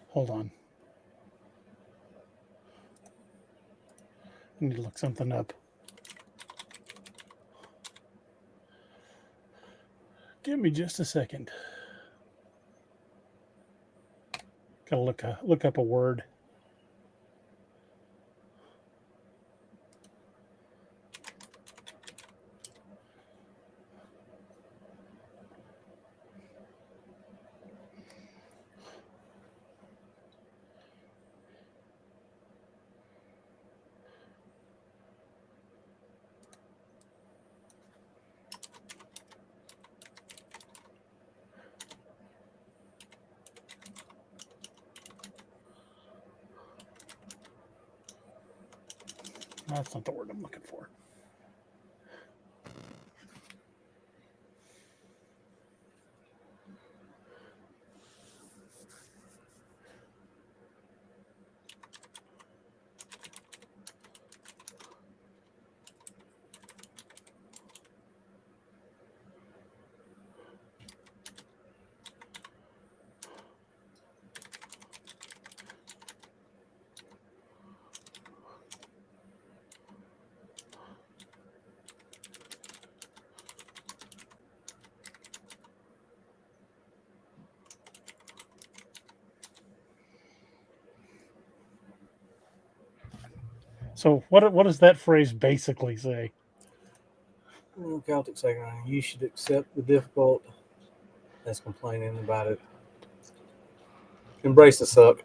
Hold on. I need to look something up. Give me just a second. Gotta look up a word. That's not the word I'm looking for. So what does that phrase basically say? Celtic second, you should accept the difficult as complaining about it. Embrace the suck.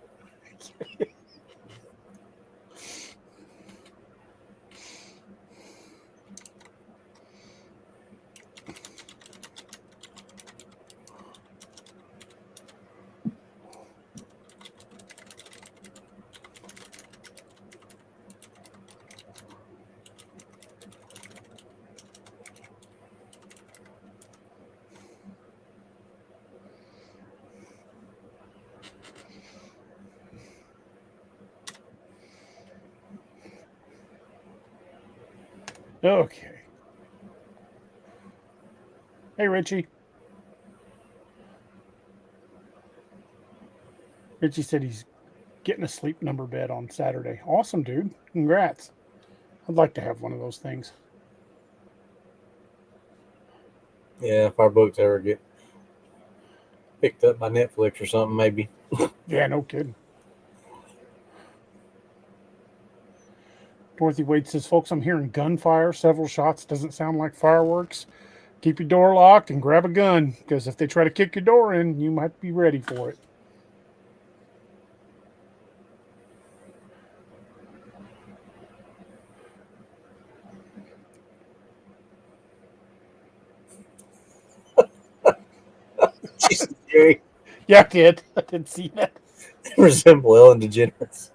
Okay. Hey, Richie. Richie said he's getting a sleep number bed on Saturday. Awesome, dude. Congrats. I'd like to have one of those things. Yeah, if our books ever get picked up by Netflix or something, maybe. Yeah, no kidding. Dorothy Wade says, folks, I'm hearing gunfire. Several shots. Doesn't sound like fireworks. Keep your door locked and grab a gun, because if they try to kick your door in, you might be ready for it. Jesus, Jerry. Yeah, I did. I did see that. They resemble Ellen DeGeneres.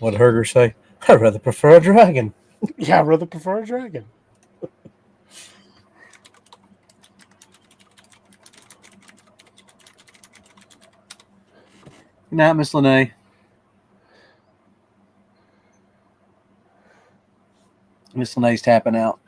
What'd Herder say? I'd rather prefer a dragon. Yeah, I'd rather prefer a dragon. Good night, Miss Lene. Miss Lene's tapping out.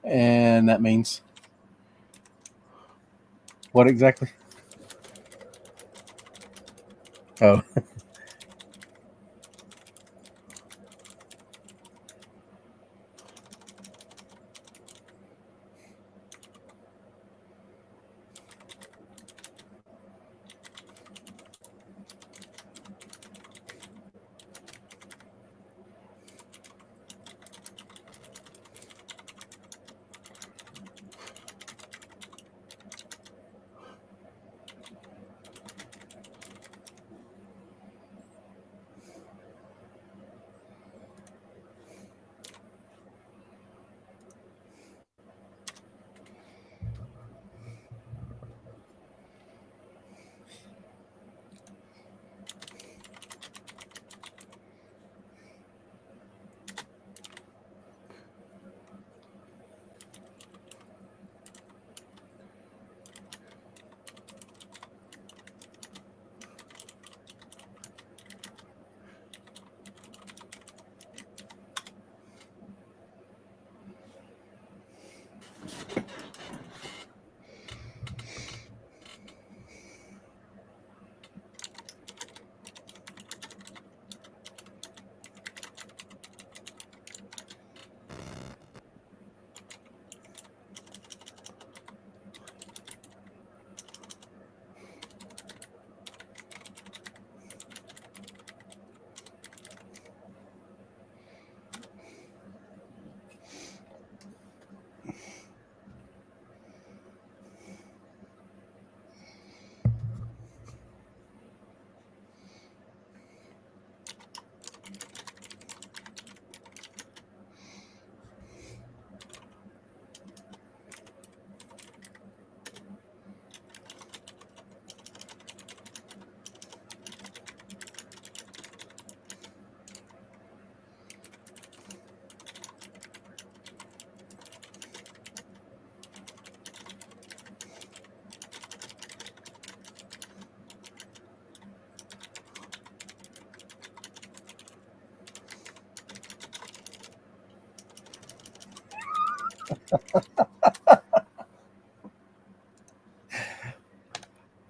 And that means what exactly? Oh.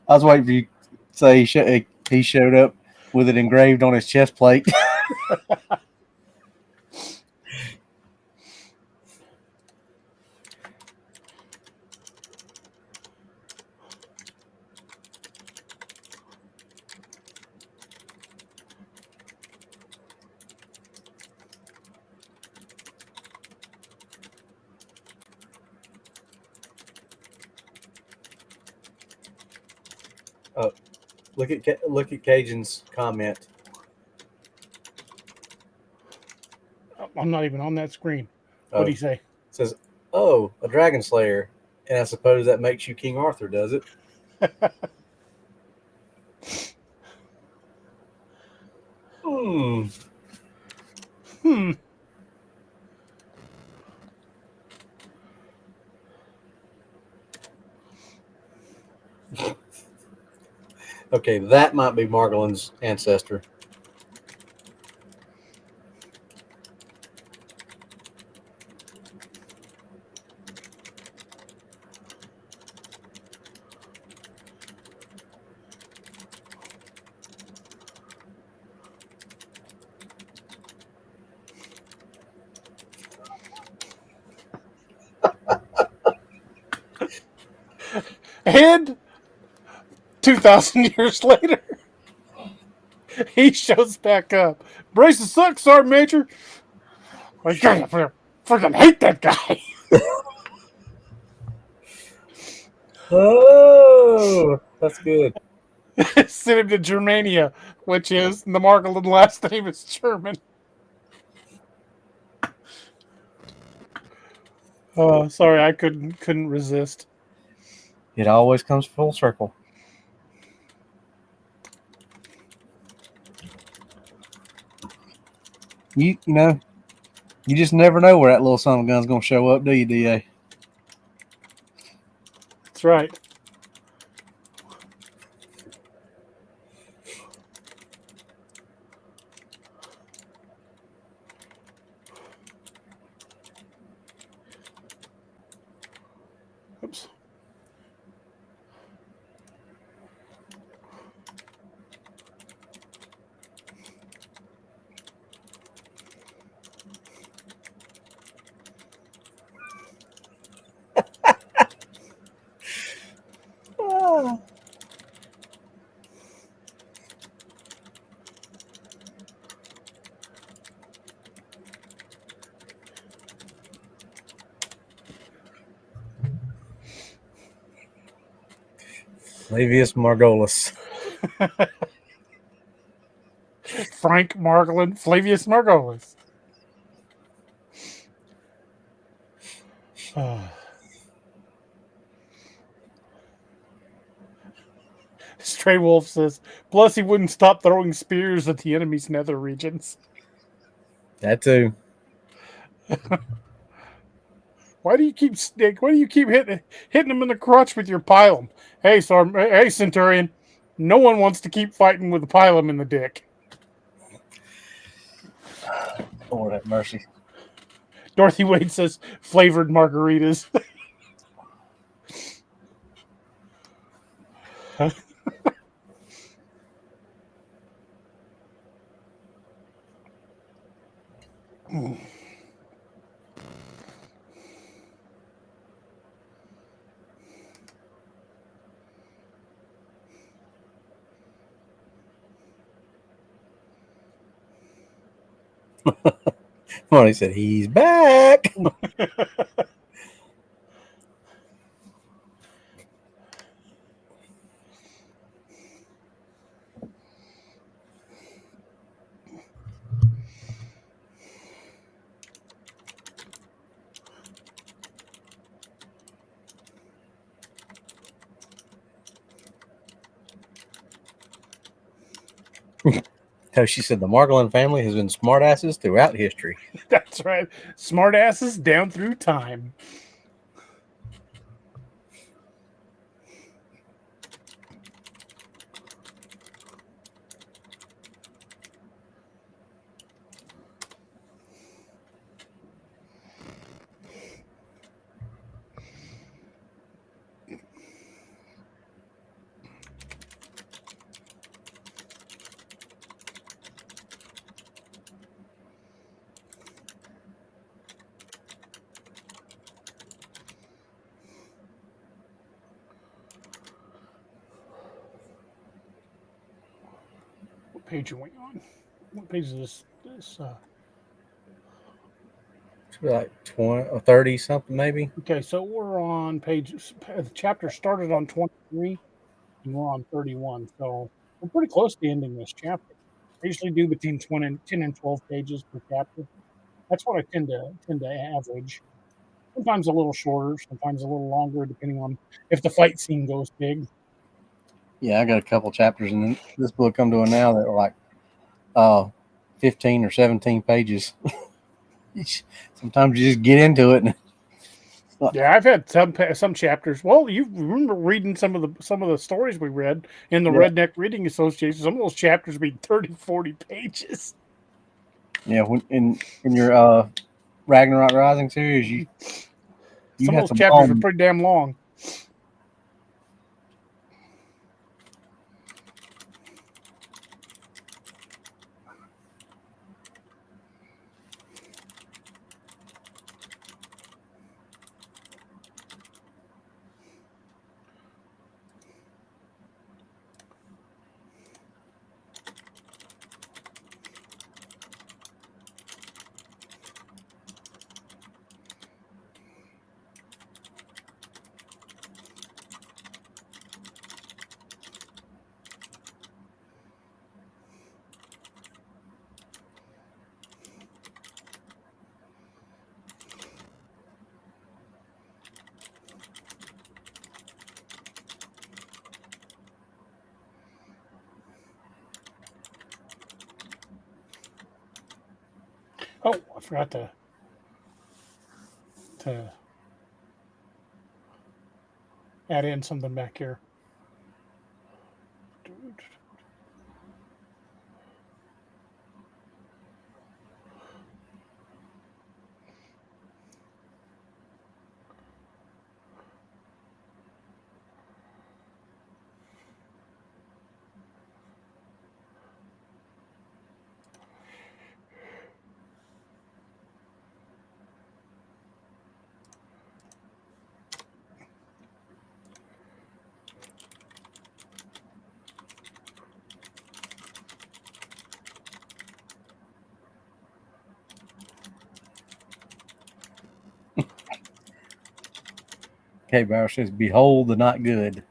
I was waiting for you to say he showed up with it engraved on his chest plate. Look at Cajun's comment. I'm not even on that screen. What do you say? It says, "Oh, a dragon slayer," and I suppose that makes you King Arthur, does it? Hmm. Okay, that might be Margolin's ancestor. And 2,000 years later, he shows back up. Braces suck, Sergeant Major. I freaking hate that guy. Oh, that's good. Sent him to Germania, which is the Margolin last name is German. Oh, sorry, I couldn't resist. It always comes full circle. You know, you just never know where that little son of a gun's going to show up, do you, DA? That's right. Oops. Flavius Margolis. Frank Margolin, Flavius Margolis. Stray Wolf says, plus he wouldn't stop throwing spears at the enemy's nether regions. That too. Why do you keep hitting him in the crotch with your pilum? Hey, hey, Centurion. No one wants to keep fighting with a pilum in the dick. Lord have mercy. Dorothy Wade says flavored margaritas. Well, he said he's back. She said the Margolin family has been smartasses throughout history. That's right. Smartasses down through time. What page are we on? What page is this? It's like 20 or 30 something, maybe. Okay, so we're on the chapter started on 23 and we're on 31. So we're pretty close to ending this chapter. I usually do between 10 and 12 pages per chapter. That's what I tend to average. Sometimes a little shorter, sometimes a little longer, depending on if the fight scene goes big. Yeah, I got a couple chapters in this book I'm doing now that are like 15 or 17 pages. Sometimes you just get into it. And Yeah, I've had some chapters. Well, you remember reading some of the stories we read in the Yeah. Redneck Reading Association. Some of those chapters be 30, 40 pages. yeah, when in your Ragnarok Rising series, you Some of had those some chapters are long. pretty damn long. Oh, I forgot to add in something back here. Kate Bauer says, "Behold the not good."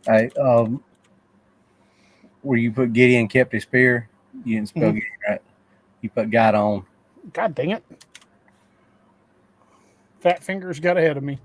I where you put Gideon kept his spear, you didn't spell Mhm. Gideon right. You put God on. God dang it. Fat fingers got ahead of me.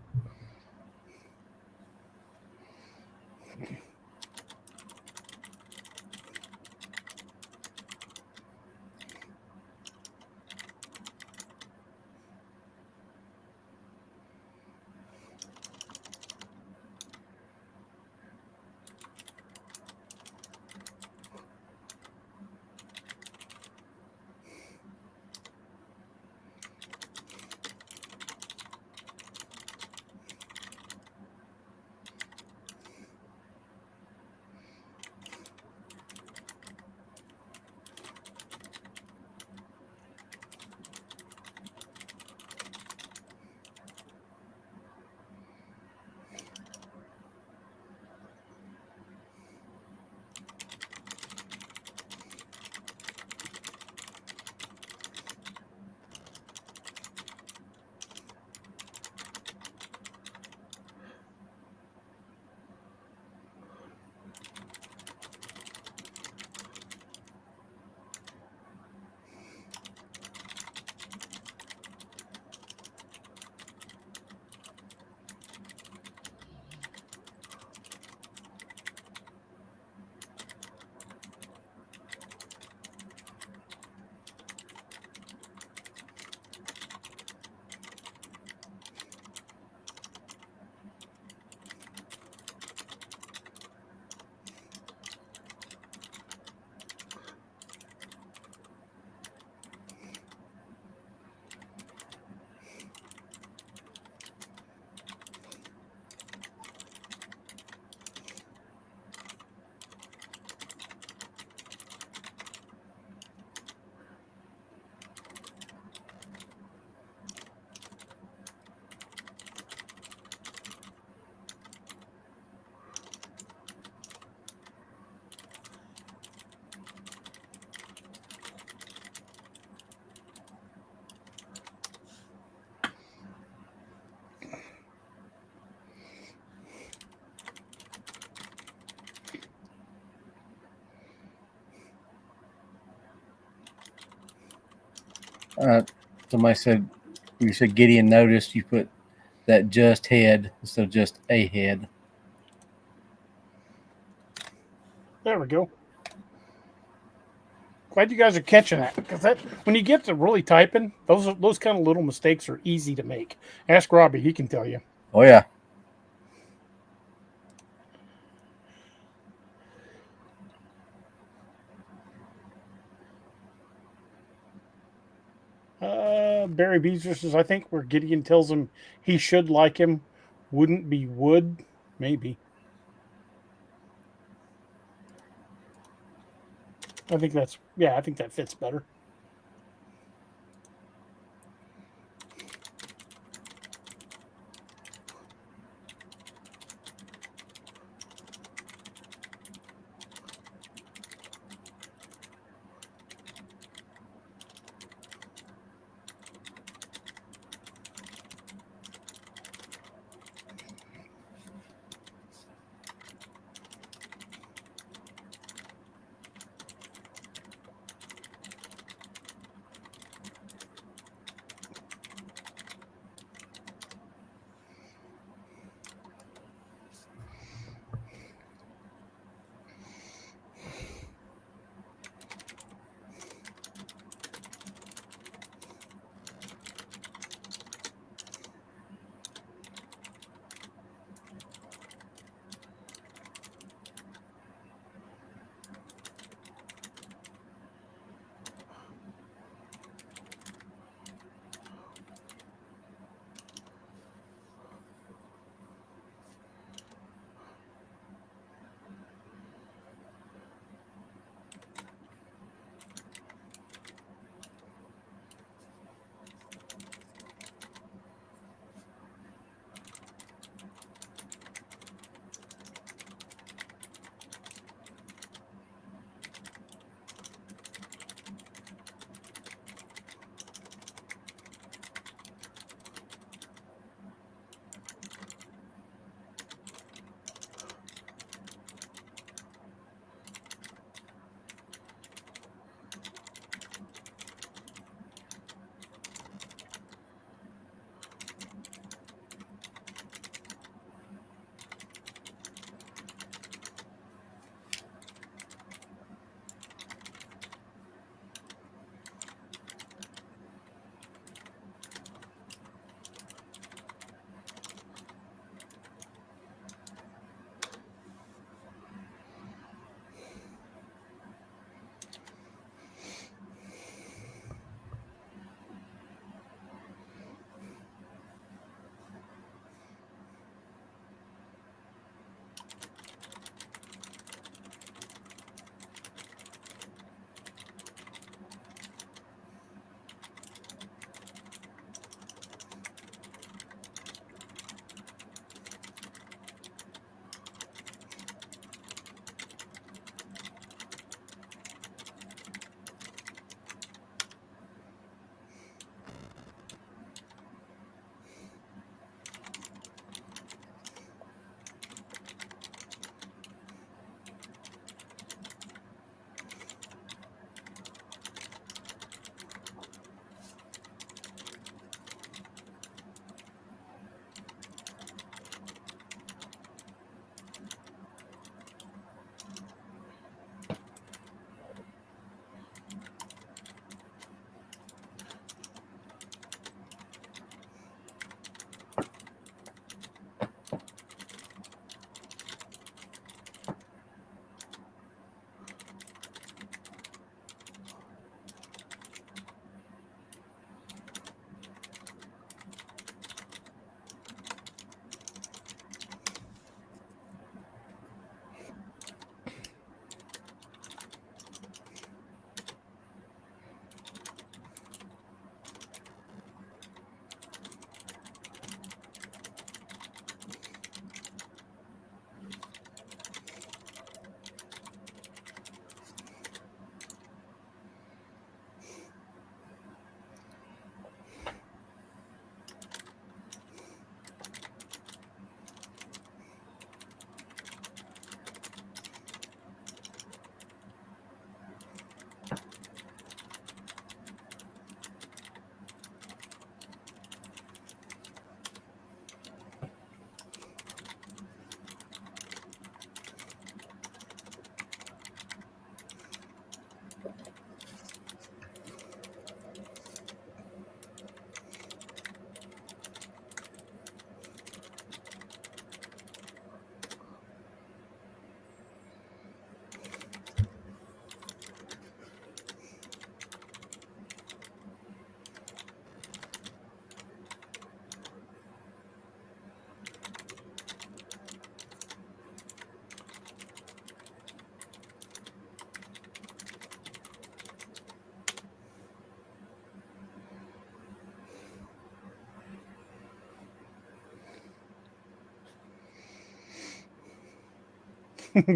Somebody said, you said Gideon noticed you put that just head instead of just a head. There we go. Glad you guys are catching that, because that when you get to really typing, those kind of little mistakes are easy to make. Ask Robbie; he can tell you. Oh yeah. Barry Beezer says, "I think where Gideon tells him he should like him wouldn't be would, maybe." I think that fits better.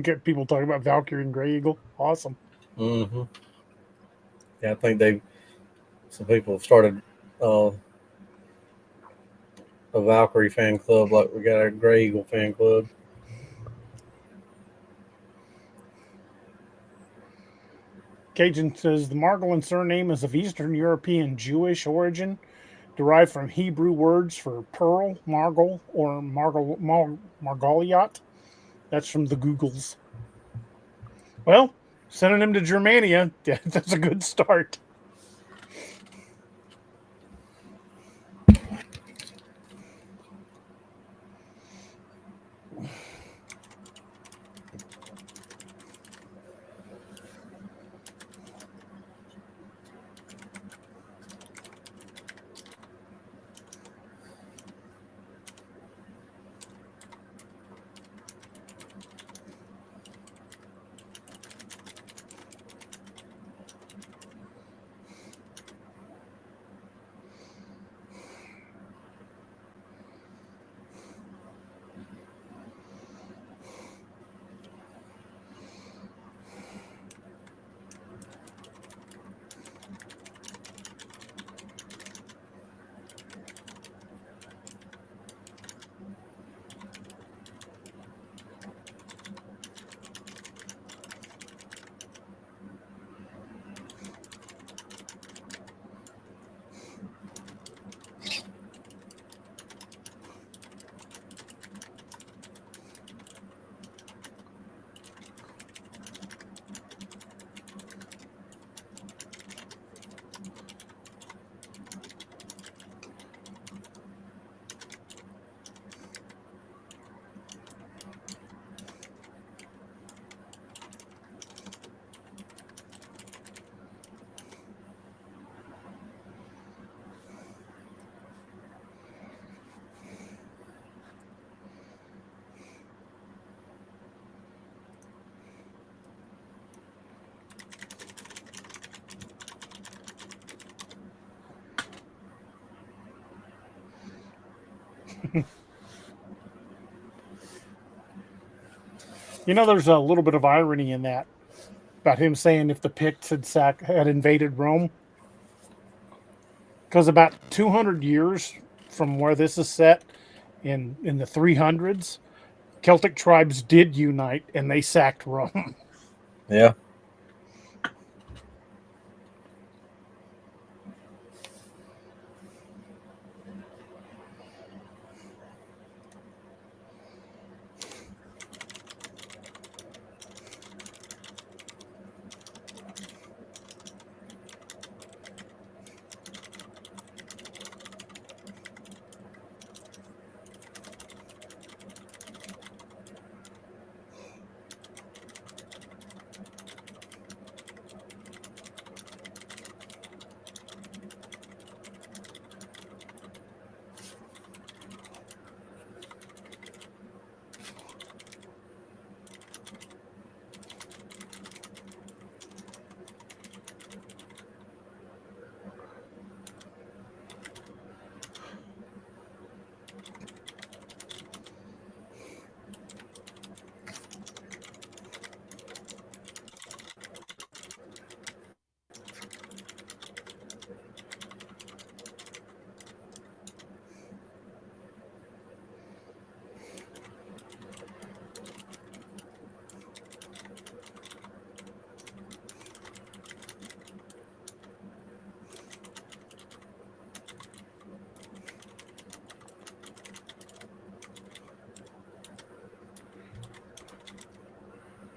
Get people talking about Valkyrie and Grey Eagle. Awesome. Mm-hmm. Yeah, I think some people have started a Valkyrie fan club like we got our Grey Eagle fan club. Cajun says the Margolin surname is of Eastern European Jewish origin, derived from Hebrew words for pearl, margol, or margoliot. That's from the Googles. Well, sending him to Germania, that's a good start. You know, there's a little bit of irony in that about him saying if the Picts had invaded Rome, because about 200 years from where this is set, in the 300s, Celtic tribes did unite and they sacked Rome. Yeah.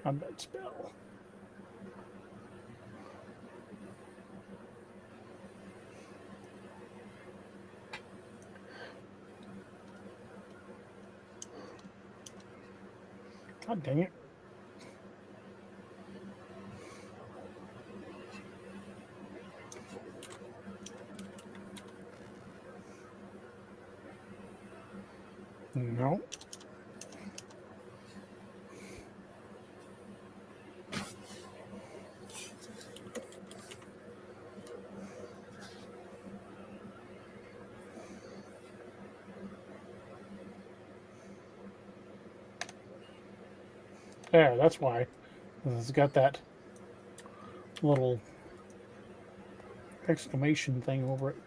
On that spell. God dang it. No. There, that's why. It's got that little exclamation thing over it.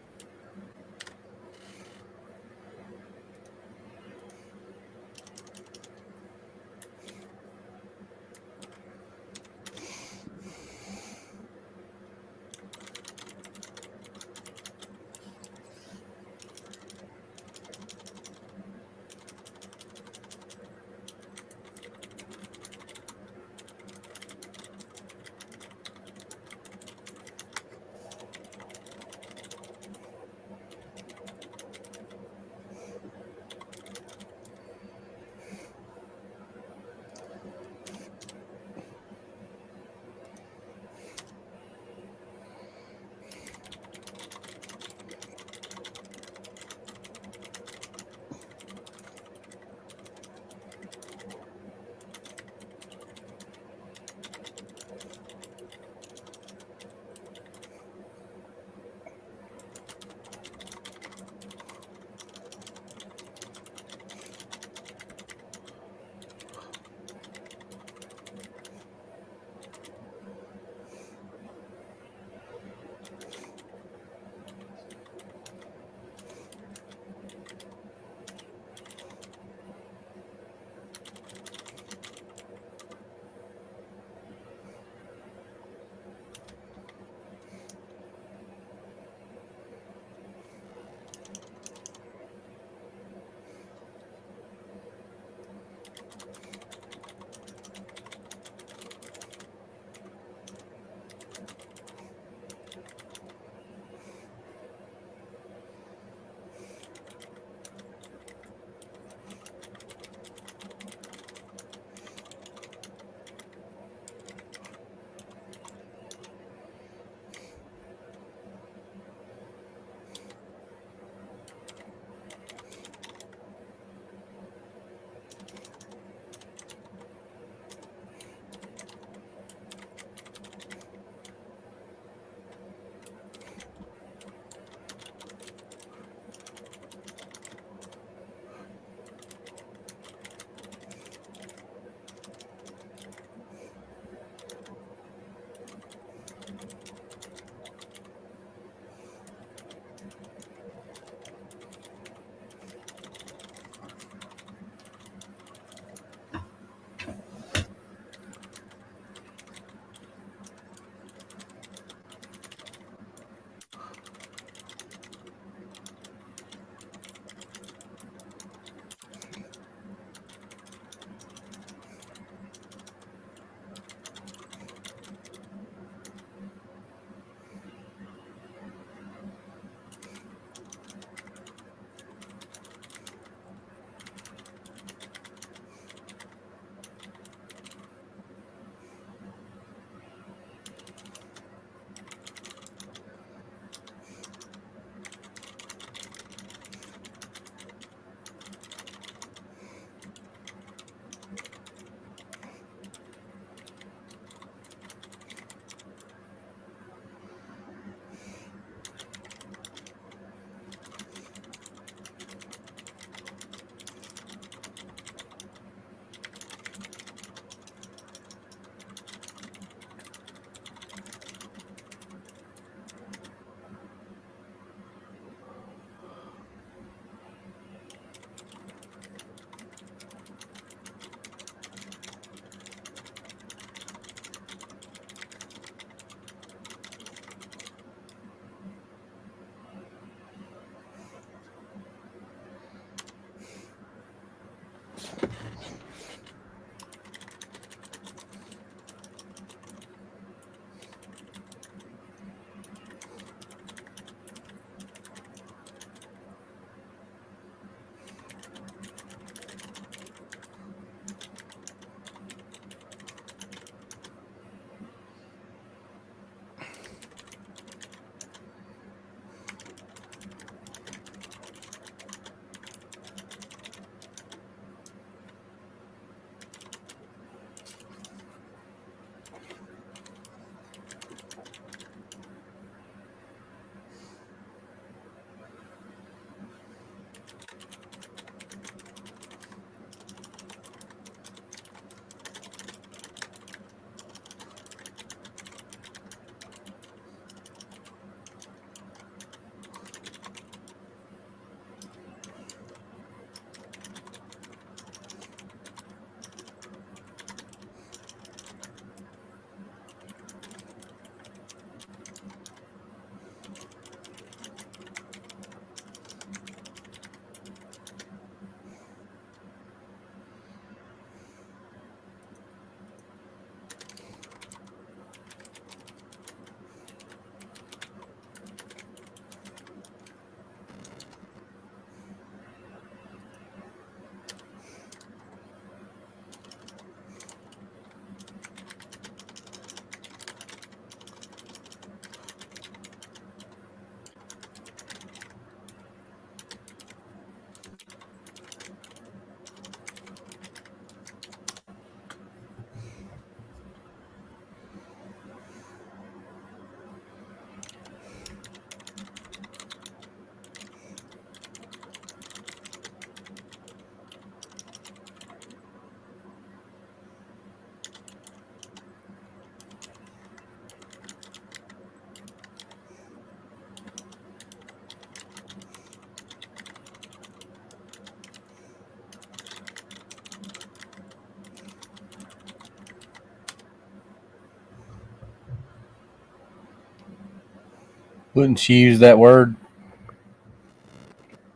Wouldn't she use that word?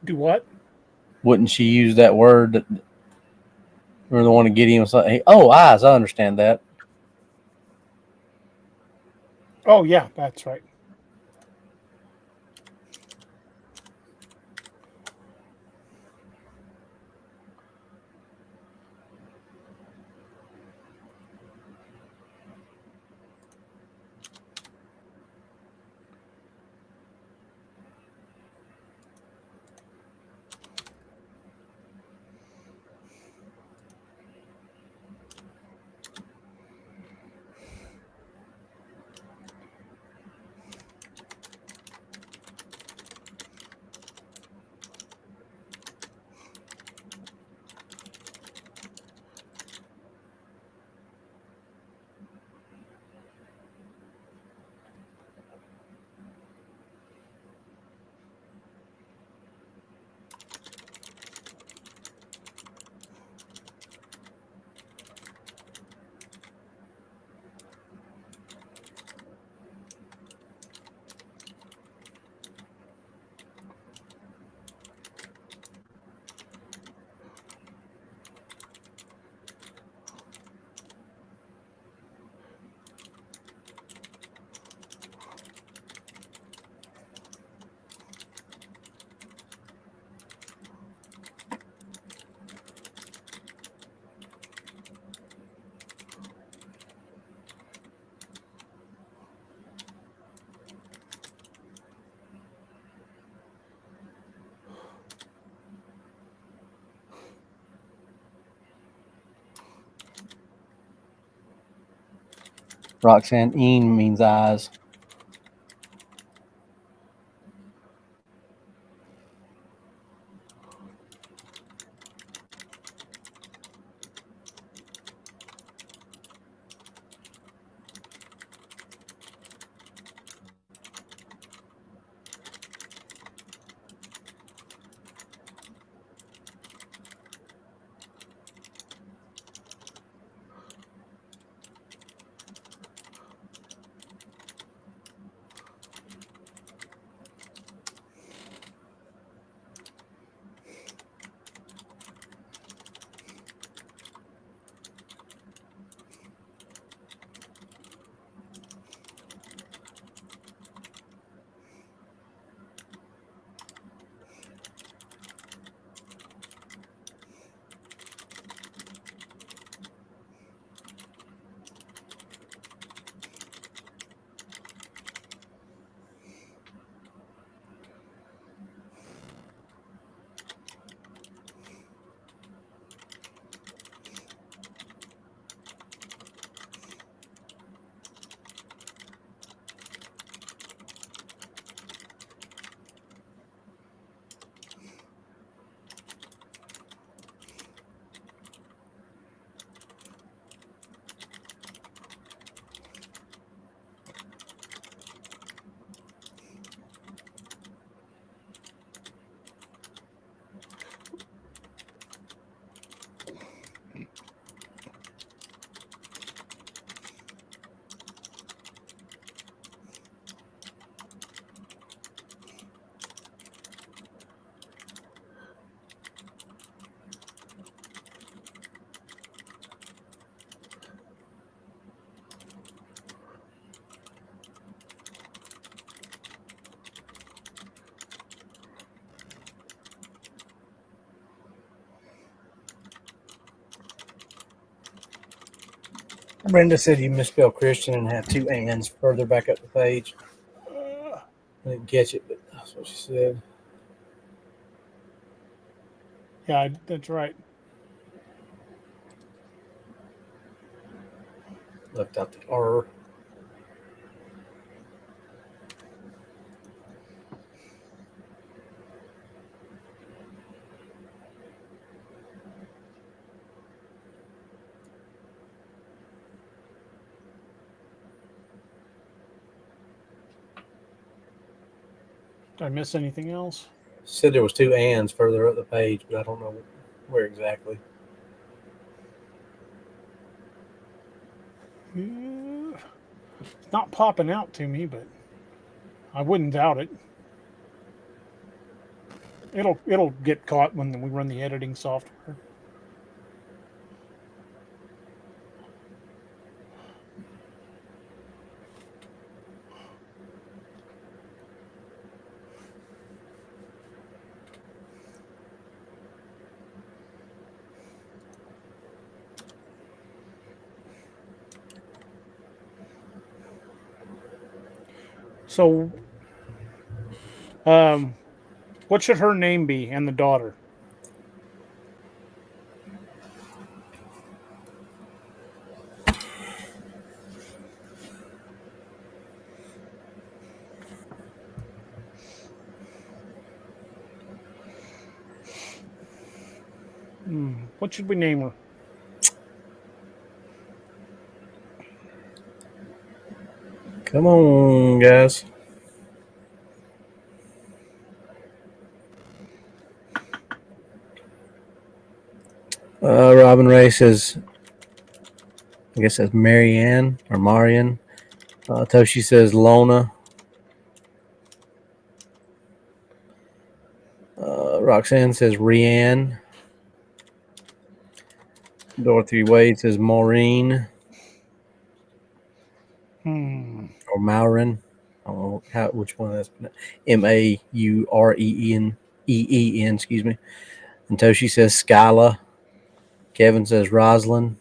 Do what? Wouldn't she use that word that we're the one to get him something? Oh, eyes. I understand that. Oh, yeah, that's right. Roxanne, "een" means eyes. Brenda said you misspelled Christian and had two ands further back up the page. I didn't catch it, but that's what she said. Yeah, that's right. Left out the R. Did I miss anything else? Said there was two ands further up the page, but I don't know where exactly. It's not popping out to me, but I wouldn't doubt it. It'll get caught when we run the editing software. So, what should her name be and the daughter? What should we name her? Come on, guys. Robin Ray says, I guess that's Marianne or Marian. Toshi says Lona. Roxanne says Rianne. Dorothy Wade says Maureen. Or Mauren. I don't know which one that's Maureen. Excuse me. And Toshi says Skyla. Kevin says Roslyn.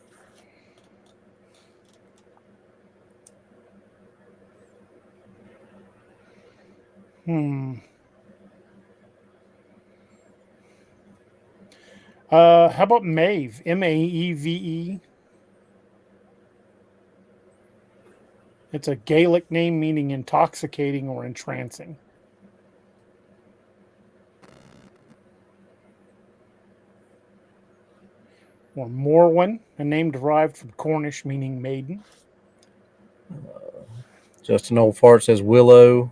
How about Maeve? Maeve. It's a Gaelic name meaning intoxicating or entrancing. Or Morwen, a name derived from Cornish meaning maiden. Justin Old Fart says Willow.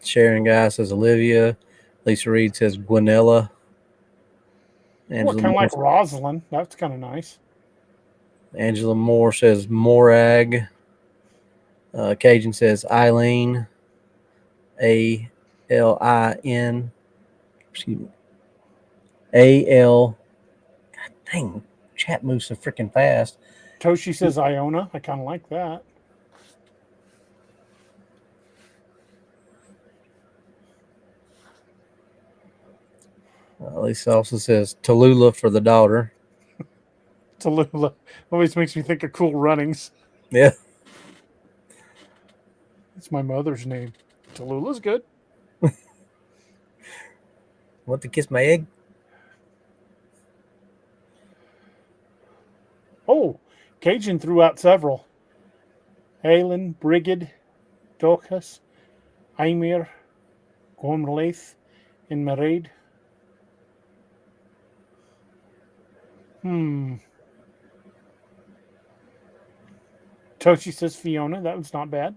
Sharon Guy says Olivia. Lisa Reed says Gwenella. Well, kind of like Rosalind. That's kind of nice. Angela Moore says Morag. Cajun says Eileen. ALIN. Excuse me. AL. God dang, chat moves so freaking fast. Toshi says Iona. I kind of like that. Lisa also says Tallulah for the daughter. Tallulah always makes me think of Cool Runnings. Yeah. It's my mother's name. Tallulah's good. Want to kiss my egg? Oh, Cajun threw out several. Aylin, Brigid, Docus, Aimir, Gormlaith, and Maraid. Toshi says Fiona. That was not bad.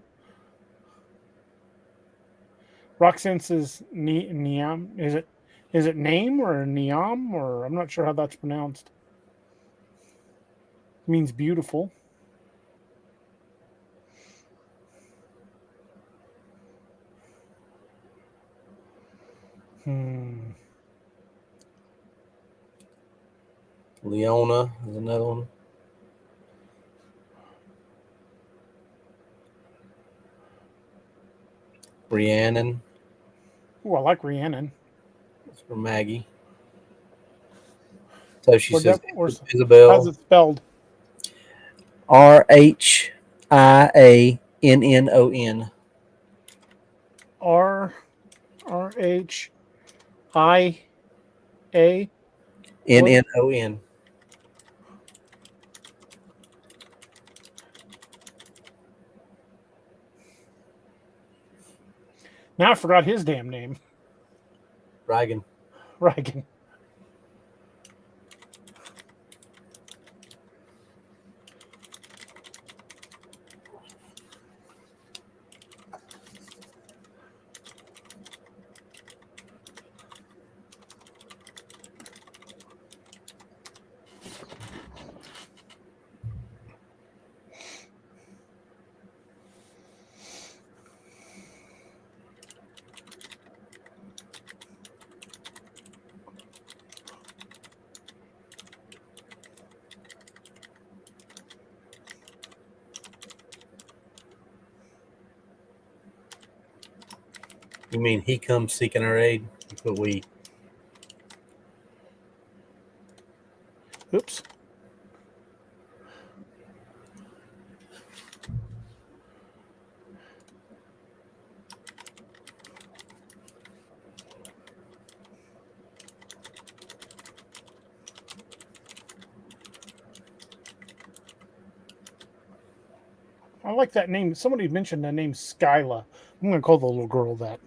Roxanne says Niam. Is it name or Niam or I'm not sure how that's pronounced. It means beautiful. Leona is another one. Rhiannon. Oh, I like Rhiannon. That's for Maggie. So she says How's Isabel. it spelled? RHIANNON. RHIA. NNON. Now I forgot his damn name. Reagan. Reagan. you mean he comes seeking our aid? But we. Oops. I like that name. Somebody mentioned the name Skyla. I'm going to call the little girl that.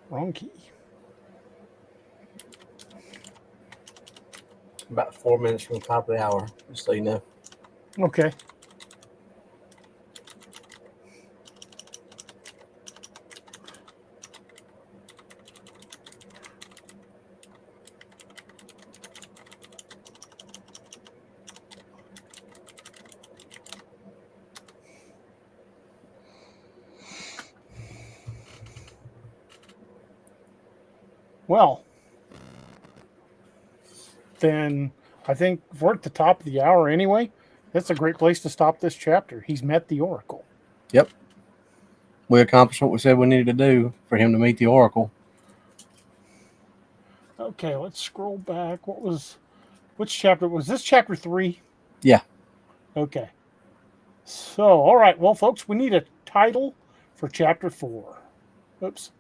Wrong key. About 4 minutes from the top of the hour, just so you know. Okay. Well, then I think we're at the top of the hour anyway. That's a great place to stop this chapter. He's met the Oracle. Yep. We accomplished what we said we needed to do for him to meet the Oracle. Okay, let's scroll back. Which chapter was this? Chapter 3? Yeah. Okay. So, all right. Well, folks, we need a title for chapter 4. Oops.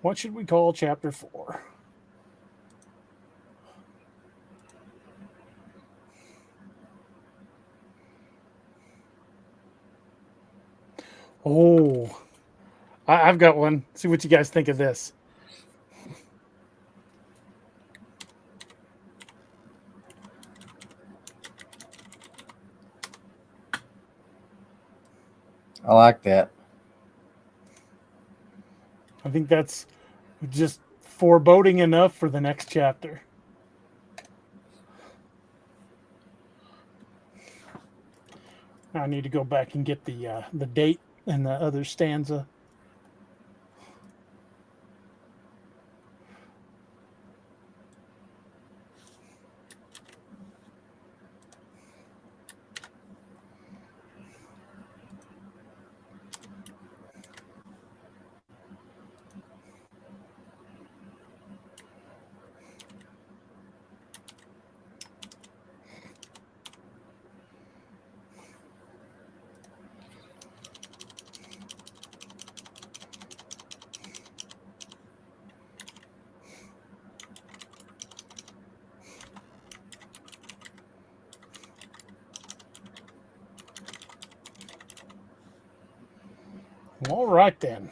What should we call chapter 4? Oh, I've got one. See what you guys think of this. I like that. I think that's just foreboding enough for the next chapter. I need to go back and get the date and the other stanza. All right, then.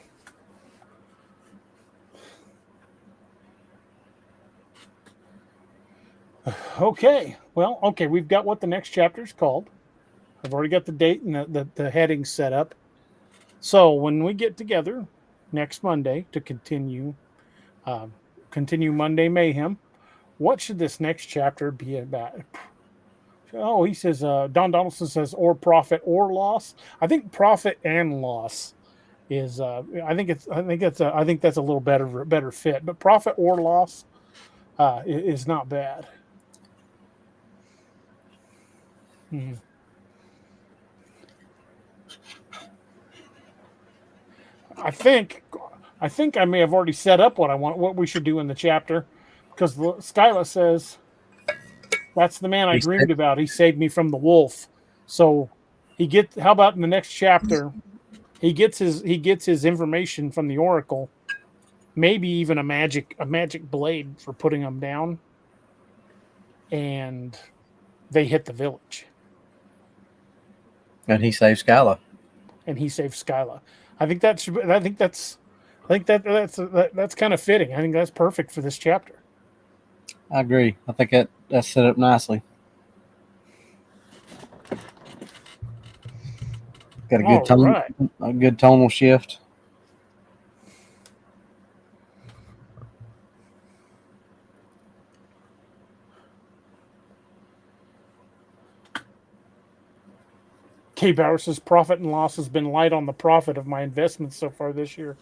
Okay. Well, okay, we've got what the next chapter is called. I've already got the date and the headings set up. So when we get together next Monday to continue Monday Mayhem, what should this next chapter be about? Oh, he says, Don Donaldson says, or profit or loss. I think profit and loss is I think that's a little better fit. But profit or loss is not bad. I think I may have already set up what we should do in the chapter, because Skyla says that's the man I dreamed about. He saved me from the wolf. So how about in the next chapter? He gets his information from the oracle, maybe even a magic blade for putting him down, and they hit the village. And he saves Skyla. I think that's kind of fitting. I think that's perfect for this chapter. I agree. I think that's set up nicely. Got a good tonal shift. K. Bauer says profit and loss has been light on the profit of my investments so far this year.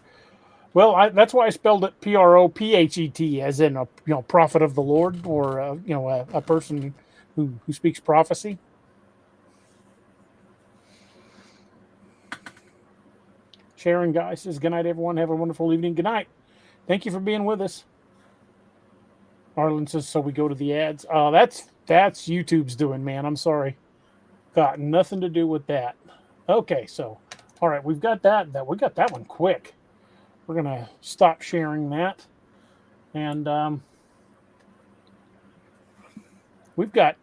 Well, that's why I spelled it PROPHET, as in a prophet of the Lord, or a person who speaks prophecy. Sharon Guy says, good night, everyone. Have a wonderful evening. Good night. Thank you for being with us. Arlen says, so we go to the ads. That's YouTube's doing, man. I'm sorry. Got nothing to do with that. Okay, so, all right, we've got that. We got that one quick. We're going to stop sharing that. And we've got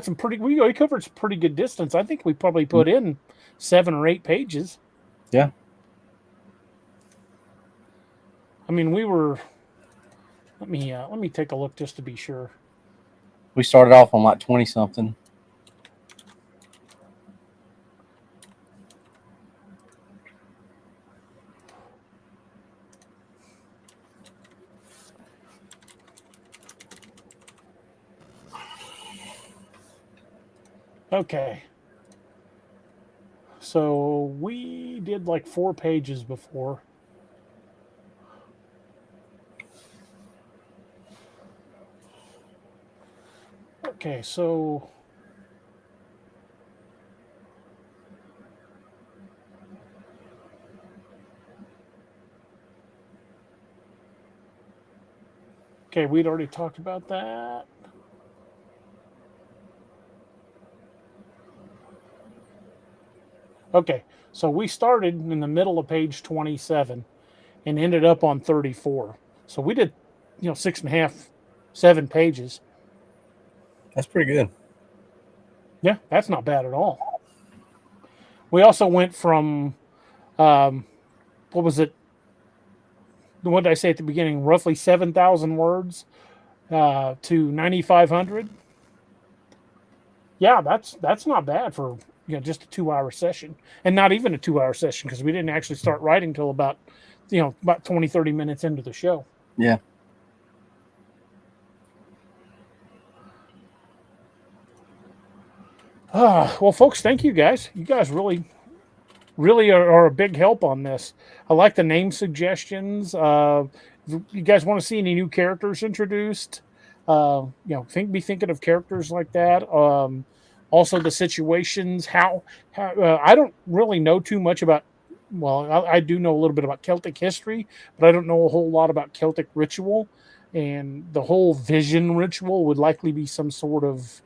some we covered some pretty good distance. I think we probably put in 7 or 8 pages. Yeah. I mean, we were, let me take a look just to be sure. We started off on like 20 something. Okay. So we did like 4 pages before. Okay, so we'd already talked about that. Okay, so we started in the middle of page 27 and ended up on 34. So we did, 6.5, 7 pages. That's pretty good. Yeah, that's not bad at all. We also went from, what was it? What did I say at the beginning? Roughly 7,000 words to 9,500. Yeah, that's not bad for just a 2-hour session, and not even a 2-hour session, because we didn't actually start writing till about 20, 30 minutes into the show. Yeah. Well, folks, thank you guys. You guys really are a big help on this. I like the name suggestions. If you guys want to see any new characters introduced, be thinking of characters like that. Also, the situations. How I don't really know too much about. Well, I do know a little bit about Celtic history, but I don't know a whole lot about Celtic ritual. And the whole vision ritual would likely be some sort of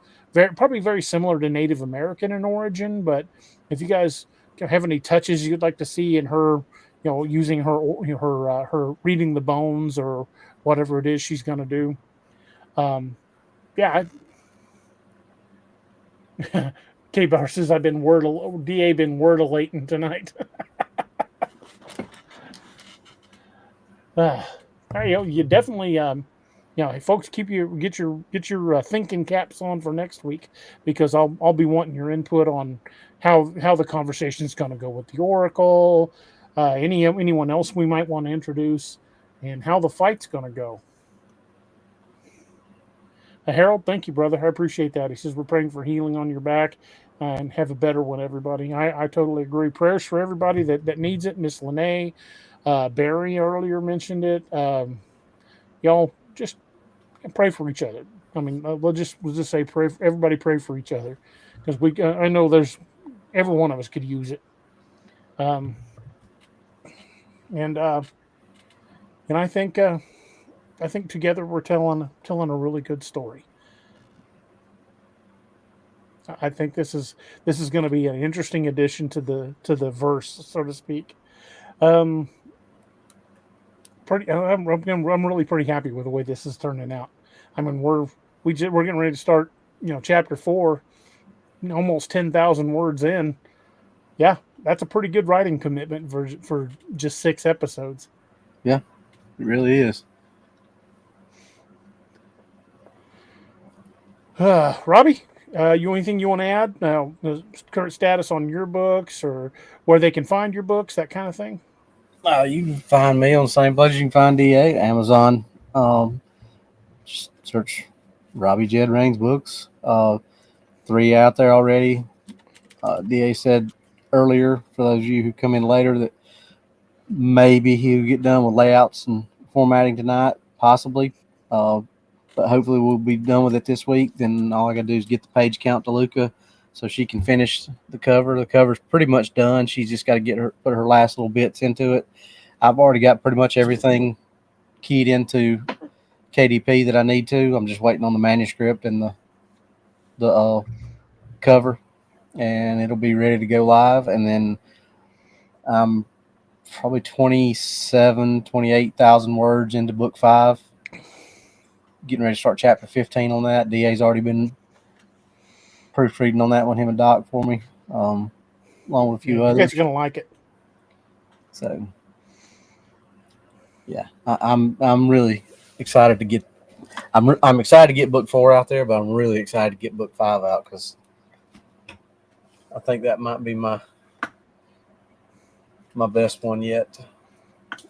probably very similar to Native American in origin. But if you guys have any touches you'd like to see in her, using her, her reading the bones or whatever it is she's going to do. Yeah. K-Bar says I've been DA been wordulating tonight. You definitely, folks, get your thinking caps on for next week, because I'll be wanting your input on how the conversation is going to go with the Oracle, anyone else we might want to introduce, and how the fight's going to go. Harold, thank you, brother. I appreciate that. He says we're praying for healing on your back and have a better one, everybody. I totally agree. Prayers for everybody that needs it. Miss Lene, Barry earlier mentioned it. Y'all just pray for each other. I mean, we'll just say everybody pray for each other, because I know every one of us could use it. And I think together we're telling a really good story. I think this is going to be an interesting addition to the verse, so to speak. I'm really pretty happy with the way this is turning out. I mean, we're getting ready to start, chapter 4, almost 10,000 words in. Yeah, that's a pretty good writing commitment for just 6 episodes. Yeah, it really is. Robbie, anything you want to add? The current status on your books, or where they can find your books, that kind of thing? You can find me on the same place you can find DA, Amazon. Just search Robbie Jed Rains books. 3 out there already. DA said earlier, for those of you who come in later, that maybe he'll get done with layouts and formatting tonight, possibly. But hopefully we'll be done with it this week. Then all I got to do is get the page count to Luca so she can finish the cover. The cover's pretty much done. She's just got to put her last little bits into it. I've already got pretty much everything keyed into KDP that I need to. I'm just waiting on the manuscript and the cover, and it'll be ready to go live. And then I'm probably 28,000 words into book 5. Getting ready to start chapter 15 on that. DA's already been proofreading on that one, him and Doc, for me, along with a few others. You guys are gonna like it. So, yeah, I'm really excited to get. I'm excited to get book 4 out there, but I'm really excited to get book 5 out, because I think that might be my best one yet.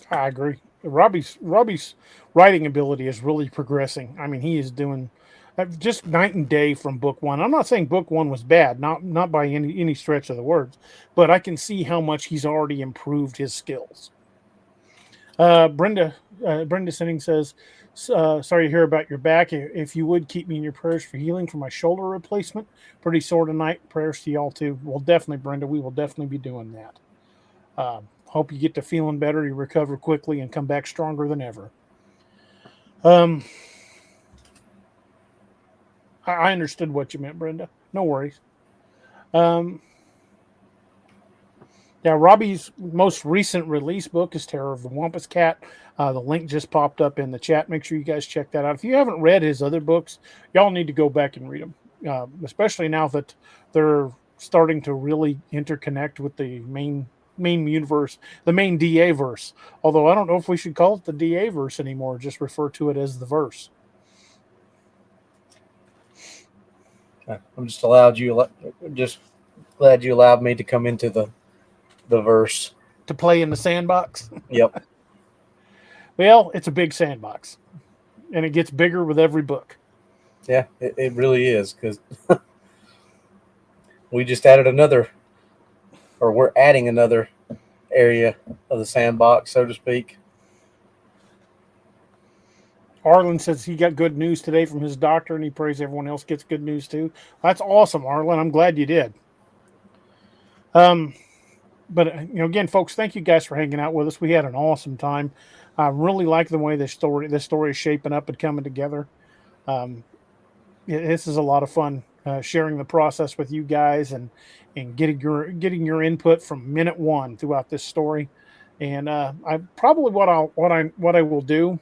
I agree. Robbie's writing ability is really progressing. I mean, he is doing just night and day from book 1. I'm not saying book 1 was bad, not by any stretch of the words, but I can see how much he's already improved his skills. Brenda Sinning says, sorry to hear about your back. If you would keep me in your prayers for healing for my shoulder replacement. Pretty sore tonight. Prayers to y'all too. Well, definitely, Brenda. We will definitely be doing that. Hope you get to feeling better, you recover quickly, and come back stronger than ever. I understood what you meant, Brenda. No worries. Yeah, Robbie's most recent release book is Terror of the Wampus Cat. The link just popped up in the chat. Make sure you guys check that out. If you haven't read his other books, y'all need to go back and read them, especially now that they're starting to really interconnect with the main universe, the main DA verse. Although I don't know if we should call it the DA verse anymore, just refer to it as the verse. I'm just glad you allowed me to come into the verse. To play in the sandbox? Yep. Well, it's a big sandbox, and it gets bigger with every book. Yeah, it really is, because we just added another, or we're adding another area of the sandbox, so to speak. Arlen says he got good news today from his doctor, and he prays everyone else gets good news too. That's awesome, Arlen. I'm glad you did. But again, folks, thank you guys for hanging out with us. We had an awesome time. I really like the way this story is shaping up and coming together. This is a lot of fun sharing the process with you guys and getting your input from minute one throughout this story. And I probably what I will do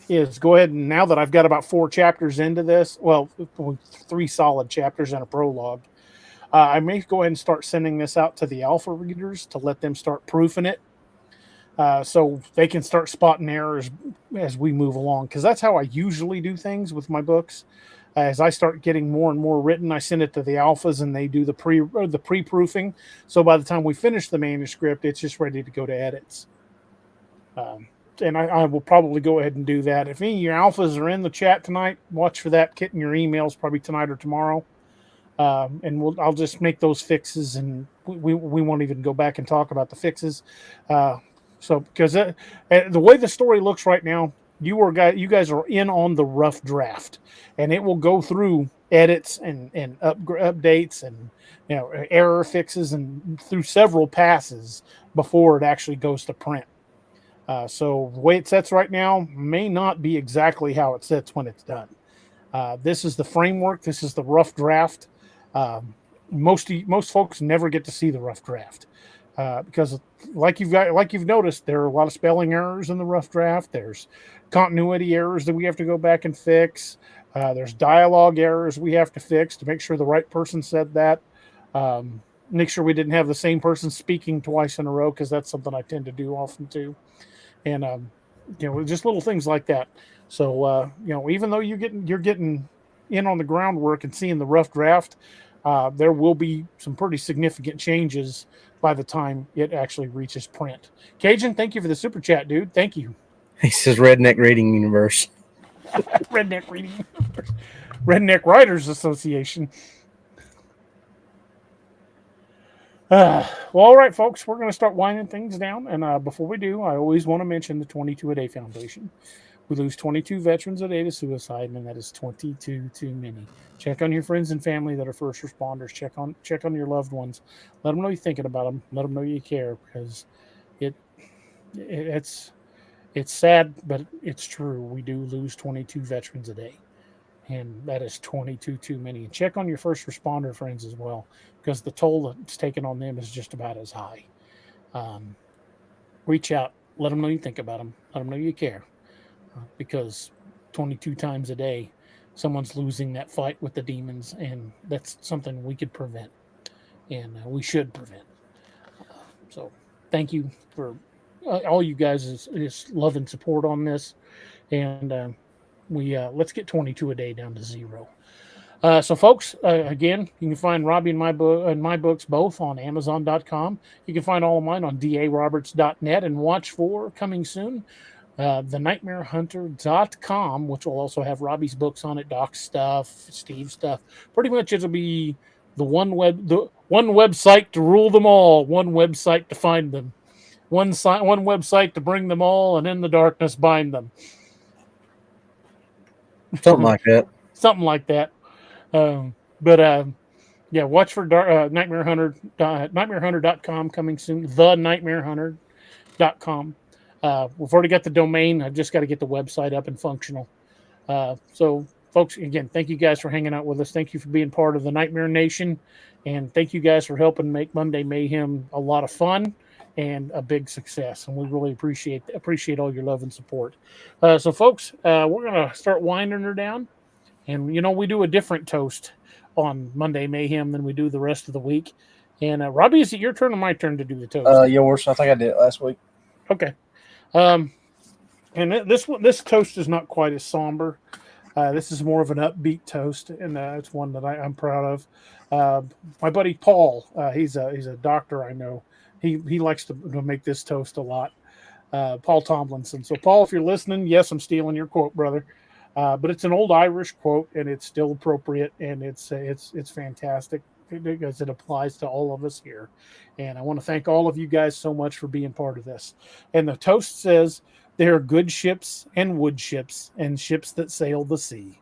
is go ahead and, now that I've got about 4 chapters into this, well, 3 solid chapters and a prologue, I may go ahead and start sending this out to the alpha readers to let them start proofing it, so they can start spotting errors as we move along. Because that's how I usually do things with my books. As I start getting more and more written, I send it to the alphas and they do the pre-proofing. So by the time we finish the manuscript, it's just ready to go to edits. And I will probably go ahead and do that. If any of your alphas are in the chat tonight, watch for that getting your emails probably tonight or tomorrow. And I'll just make those fixes, and we won't even go back and talk about the fixes. So because the way the story looks right now, you guys are in on the rough draft, and it will go through edits and updates and error fixes and through several passes before it actually goes to print. So the way it sets right now may not be exactly how it sets when it's done. This is the framework. This is the rough draft. Most folks never get to see the rough draft because, like you've noticed, there are a lot of spelling errors in the rough draft. There's continuity errors that we have to go back and fix. There's dialogue errors we have to fix to make sure the right person said that. Make sure we didn't have the same person speaking twice in a row, because that's something I tend to do often too. And just little things like that. So even though you're getting in on the groundwork and seeing the rough draft, there will be some pretty significant changes by the time it actually reaches print. Cajun, thank you for the super chat, dude. Thank you. He says Redneck Reading Universe. Redneck Reading Universe. Redneck Writers Association. Well, all right, folks, we're going to start winding things down. And before we do, I always want to mention the 22 a Day Foundation. We lose 22 veterans a day to suicide, and that is 22 too many. Check on your friends and family that are first responders. Check on your loved ones. Let them know you're thinking about them. Let them know you care, because it's sad, but it's true. We do lose 22 veterans a day, and that is 22 too many. And check on your first responder friends as well, because the toll that's taken on them is just about as high. Reach out. Let them know you think about them. Let them know you care. Because 22 times a day, someone's losing that fight with the demons, and that's something we could prevent, and we should prevent. So thank you for all you guys' love and support on this, and let's get 22 a day down to 0. So folks, again, you can find Robbie and my books both on Amazon.com. You can find all of mine on daroberts.net, and watch for coming soon thenightmarehunter.com, which will also have Robbie's books on it, Doc's stuff, Steve's stuff. Pretty much it'll be the one website to rule them all, one website to find them, one website to bring them all, and in the darkness bind them. Something like that. Something like that. Yeah, watch for Nightmare Hunter, nightmarehunter.com coming soon, thenightmarehunter.com. We've already got the domain. I've just got to get the website up and functional. So, folks, again, thank you guys for hanging out with us. Thank you for being part of the Nightmare Nation. And thank you guys for helping make Monday Mayhem a lot of fun and a big success. And we really appreciate all your love and support. So, folks, we're going to start winding her down. And, we do a different toast on Monday Mayhem than we do the rest of the week. And, Robbie, is it your turn or my turn to do the toast? Yours. I think I did it last week. Okay. And this toast is not quite as somber. This is more of an upbeat toast, and it's one that I'm proud of. My buddy Paul, he's a doctor I know. He likes to make this toast a lot. Paul Tomlinson. So Paul, if you're listening, yes, I'm stealing your quote, brother. But it's an old Irish quote, and it's still appropriate, and it's fantastic. because it applies to all of us here. And I want to thank all of you guys so much for being part of this. And the toast says, there are good ships and wood ships and ships that sail the sea,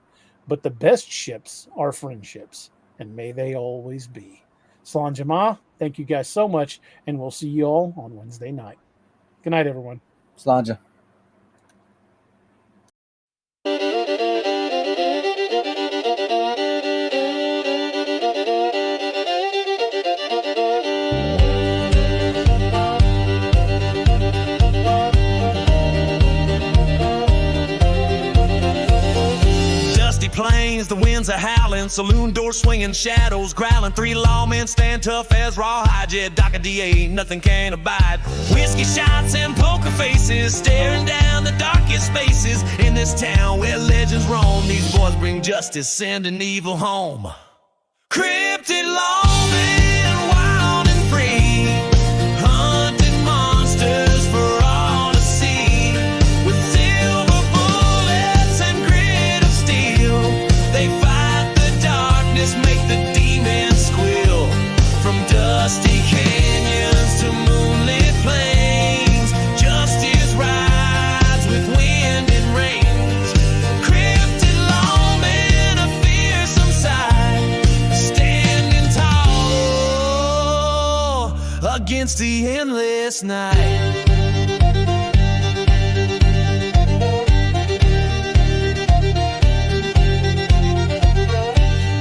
but the best ships are friendships, and may they always be. Salam Jama, thank you guys so much, and we'll see you all on Wednesday night. Good night, everyone. Slanja. Plains, the winds are howling, saloon doors swinging, shadows growling. Three lawmen stand tough as rawhide. Yeah, Doc and DA, nothing can abide. Whiskey shots and poker faces, staring down the darkest spaces in this town where legends roam. These boys bring justice, sending evil home. Cryptid lawmen, wild and free, hunting monsters for all to see. With silver bullets and grit of steel, they fight the darkness, make the demons squeal. From dusty canyons to moonlit plains, justice rides with wind and rains. Cryptid lawmen, a fearsome sight, standing tall against the endless night.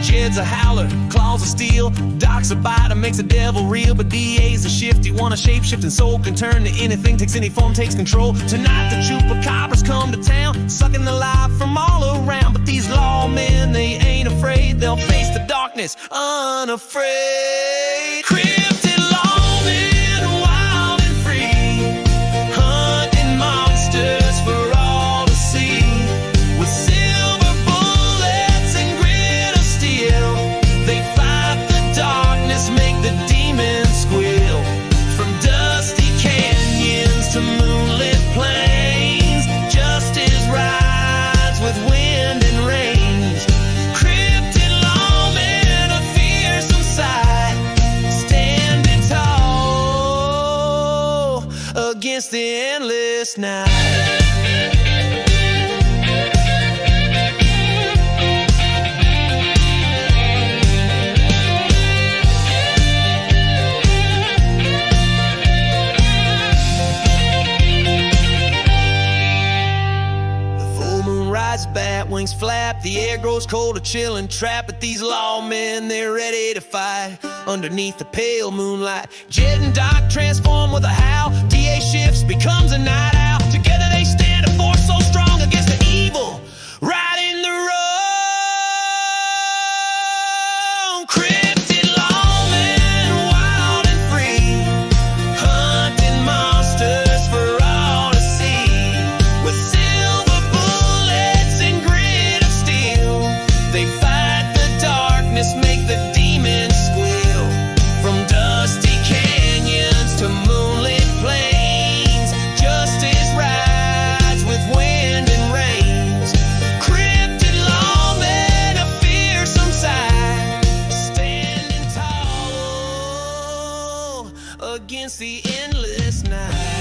Jed's a howler, claws of steel. Doc's a biter, makes the devil real. But DA's a shifty one, a shape-shifting soul, can turn to anything, takes any form, takes control. Tonight the chupacabras come to town, sucking the life from all around. But these lawmen, they ain't afraid, they'll face the darkness unafraid. Cryptid lawmen, wild and free, hunting monsters for all to see. With silver bullets and grit of steel, they fight the darkness, make the demons squeal. From dusty canyons to moonlit plains, justice rides with wind and rains. Cryptid lawmen, a fearsome sight, standing tall against the endless night. Bat wings flap, the air grows cold, a chill and trap. But these lawmen, they're ready to fight underneath the pale moonlight. Jed and Doc transform with a howl, DA shifts, becomes a night owl. Together they stand a force so strong against the evil right in the road. Cryptid lawmen, wild and free, hunting monsters for all to see. With silver bullets and grit of steel, they fight the darkness, make the demons squeal. From dusty canyons to moonlit plains, justice rides with wind and rains. Cryptid lawmen, a fearsome sight, standing tall against the endless night.